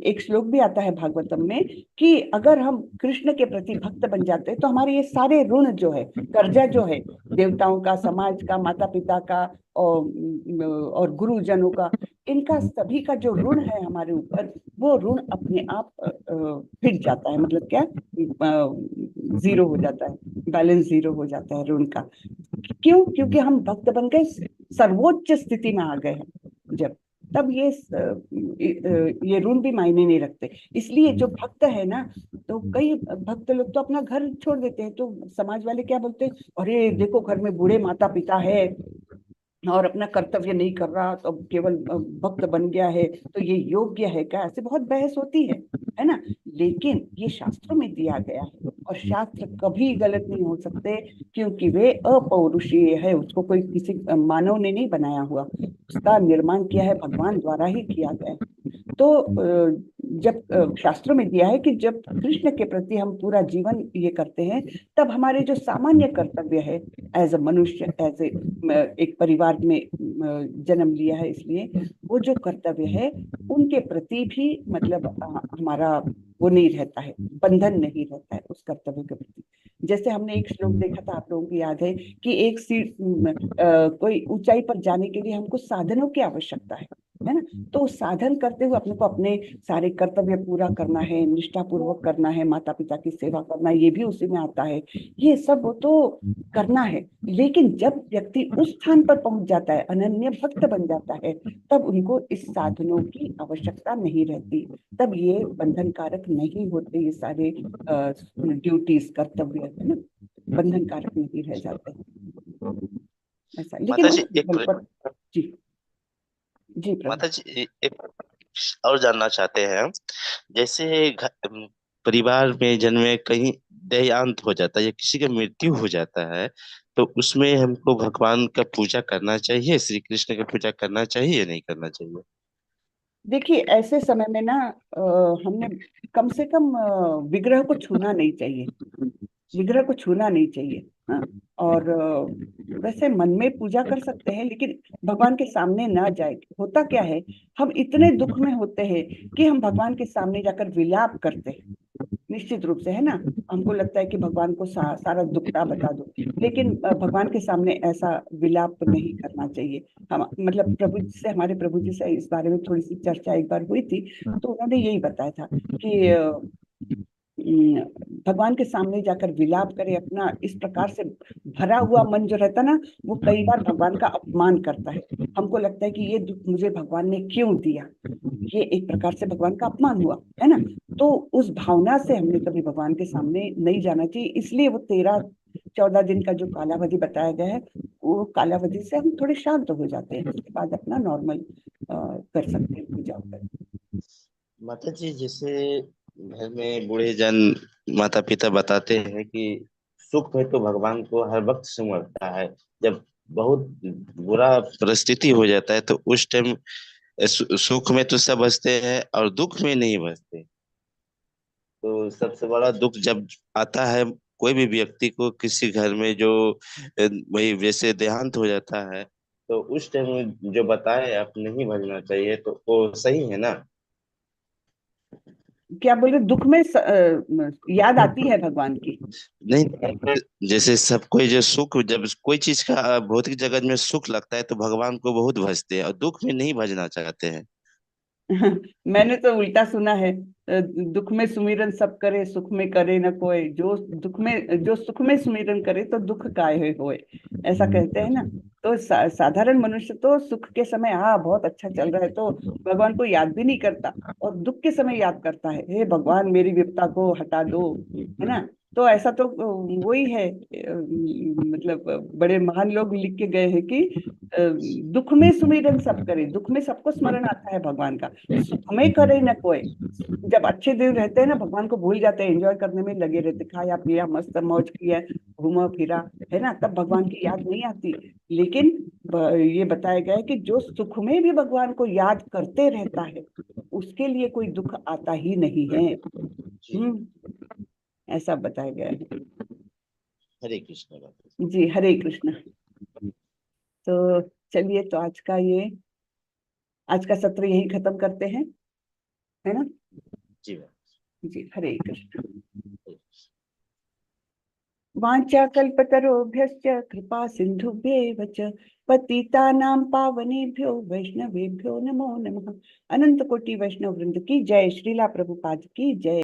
एक श्लोक भी आता है भागवतम में कि अगर हम कृष्ण के प्रति भक्त बन जाते हैं तो हमारे ये सारे ऋण जो है, कर्जा जो है, देवताओं का, समाज का, माता पिता का और गुरुजनों का, इनका सभी का जो ऋण है हमारे ऊपर, वो ऋण अपने आप फिट जाता है। मतलब क्या, जीरो हो जाता है, बैलेंस जीरो हो जाता है ऋण का। क्यों? क्योंकि हम भक्त बन गए, सर्वोच्च स्थिति में आ गए हैं जब, तब ये ऋण भी मायने नहीं रखते। इसलिए जो भक्त है ना, तो कई भक्त लोग तो अपना घर छोड़ देते हैं, तो समाज वाले क्या बोलते हैं, अरे देखो घर में बूढ़े माता पिता है और अपना कर्तव्य नहीं कर रहा, तो अब केवल भक्त बन गया है तो ये योग्य है क्या? ऐसे बहुत बहस होती है ना। लेकिन ये शास्त्रों में दिया गया है, और शास्त्र कभी गलत नहीं हो सकते, क्योंकि वे अपौरुषीय है, उसको कोई किसी मानव ने नहीं बनाया हुआ, उसका निर्माण किया है भगवान द्वारा ही किया गया है। तो जब शास्त्रों में दिया है कि जब कृष्ण के प्रति हम पूरा जीवन ये करते हैं, तब हमारे जो सामान्य कर्तव्य है एज अ मनुष्य, एज एक परिवार में जन्म लिया है, इसलिए वो जो कर्तव्य है उनके प्रति भी मतलब हमारा वो नहीं रहता है, बंधन नहीं रहता है उस कर्तव्य के प्रति। जैसे हमने एक श्लोक देखा था, आप लोगों को याद है कि एक सीट कोई ऊंचाई पर जाने के लिए हमको साधनों की आवश्यकता है ना। तो साधन करते हुए अपने को अपने सारे कर्तव्य पूरा करना है, निष्ठा पूर्वक करना है, माता पिता की सेवा करना, ये भी उसी में आता है। ये सब वो तो करना है, लेकिन जब व्यक्ति उस स्थान पर पहुंच जाता है, अनन्य भक्त बन जाता है, तब उनको इस साधनों की आवश्यकता नहीं रहती, तब ये बंधन कारक नहीं होते, ये सारे ड्यूटीज कर्तव्य है ना, बंधन कारक नहीं रह जाते ऐसा। लेकिन माता जी उस लेवल पर जी जी प्रभु। माता जी एक और जानना चाहते हैं, जैसे परिवार में जन्मे कहीं देहांत हो जाता है या किसी का मृत्यु हो जाता है, तो उसमें हमको भगवान का पूजा करना चाहिए, श्री कृष्ण का पूजा करना चाहिए या नहीं करना चाहिए? देखिए, ऐसे समय में ना हमने कम से कम विग्रह को छूना नहीं चाहिए, विग्रह को छूना नहीं चाहिए। हाँ, और वैसे मन में पूजा कर सकते हैं, लेकिन भगवान के सामने ना जाए। होता क्या है, हम इतने दुख में होते हैं कि हम भगवान के सामने जाकर विलाप करते हैं, निश्चित रूप से, है ना। हमको लगता है कि भगवान को सारा दुखड़ा बता दो, लेकिन भगवान के सामने ऐसा विलाप नहीं करना चाहिए। हम मतलब प्रभु जी से, हमारे प्रभु जी से इस बारे में थोड़ी सी चर्चा एक बार हुई थी, तो उन्होंने यही बताया था कि भगवान के सामने जाकर विलाप करे, अपना इस प्रकार से भरा हुआ मन जो रहता ना, वो कई बार भगवान का अपमान करता है। हमको लगता है कि ये दुख मुझे भगवान ने क्यों दिया, ये एक प्रकार से भगवान का अपमान हुआ, है ना। तो उस भावना से हमने कभी भगवान के सामने नहीं जाना चाहिए। इसलिए वो 13-14 दिन का जो कालावधि बताया गया है, वो कालावधि से हम थोड़े शांत हो जाते हैं, उसके बाद अपना नॉर्मल कर सकते हैं पूजा कर। माता जी, जैसे घर में बूढ़े जन माता पिता बताते हैं कि सुख में तो भगवान को हर वक्त सिमरता है, जब बहुत बुरा परिस्थिति हो जाता है तो उस टाइम सुख में तो सब बसते हैं और दुख में नहीं बसते। तो सबसे बड़ा दुख जब आता है कोई भी व्यक्ति को, किसी घर में जो वही वैसे देहांत हो जाता है, तो उस टाइम जो बताए आप नहीं भजना चाहिए, तो वो सही है ना। क्या बोले, दुख में याद आती है भगवान की। नहीं, जैसे सब कोई जो सुख, जब कोई चीज का भौतिक जगत में सुख लगता है तो भगवान को बहुत भजते हैं और दुख में नहीं भजना चाहते हैं। मैंने तो उल्टा सुना है, दुख में सुमिरन सब करे, सुख में करे न कोई, जो सुख में सुमिरन करे तो दुख काहे होए, ऐसा कहते हैं ना। तो साधारण मनुष्य तो सुख के समय बहुत अच्छा चल रहा है तो भगवान को याद भी नहीं करता, और दुख के समय याद करता है, हे भगवान मेरी विपदा को हटा दो, है ना। तो ऐसा तो वही है, मतलब बड़े महान लोग लिख के गए हैं कि दुख में सुमिरन सब करे, दुख में सबको स्मरण आता है भगवान का, सुख में करे न कोई। जब अच्छे दिन रहते हैं ना, भगवान को भूल जाते हैं, एंजॉय करने में लगे रहते, खाया पिया मस्त मौज किया, घूमा फिरा, है ना, तब भगवान की याद नहीं आती। लेकिन ये बताया गया है कि जो सुख में भी भगवान को याद करते रहता है, उसके लिए कोई दुख आता ही नहीं है। ऐसा बताया गया है। हरे कृष्ण बाबा। जी, हरे कृष्ण। तो चलिए, तो आज का सत्र यही खत्म करते हैं, है ना। जी बाबा। जी, हरे कृष्ण। वाञ्छाकल्पतरुभ्यश्च कृपा सिन्धुभ्येव च पतितानां पावनेभ्यो वैष्णवेभ्यो नमो नमः। अनंत कोटि वैष्णव वृंद की जय, श्रीला प्रभुपाद की जय।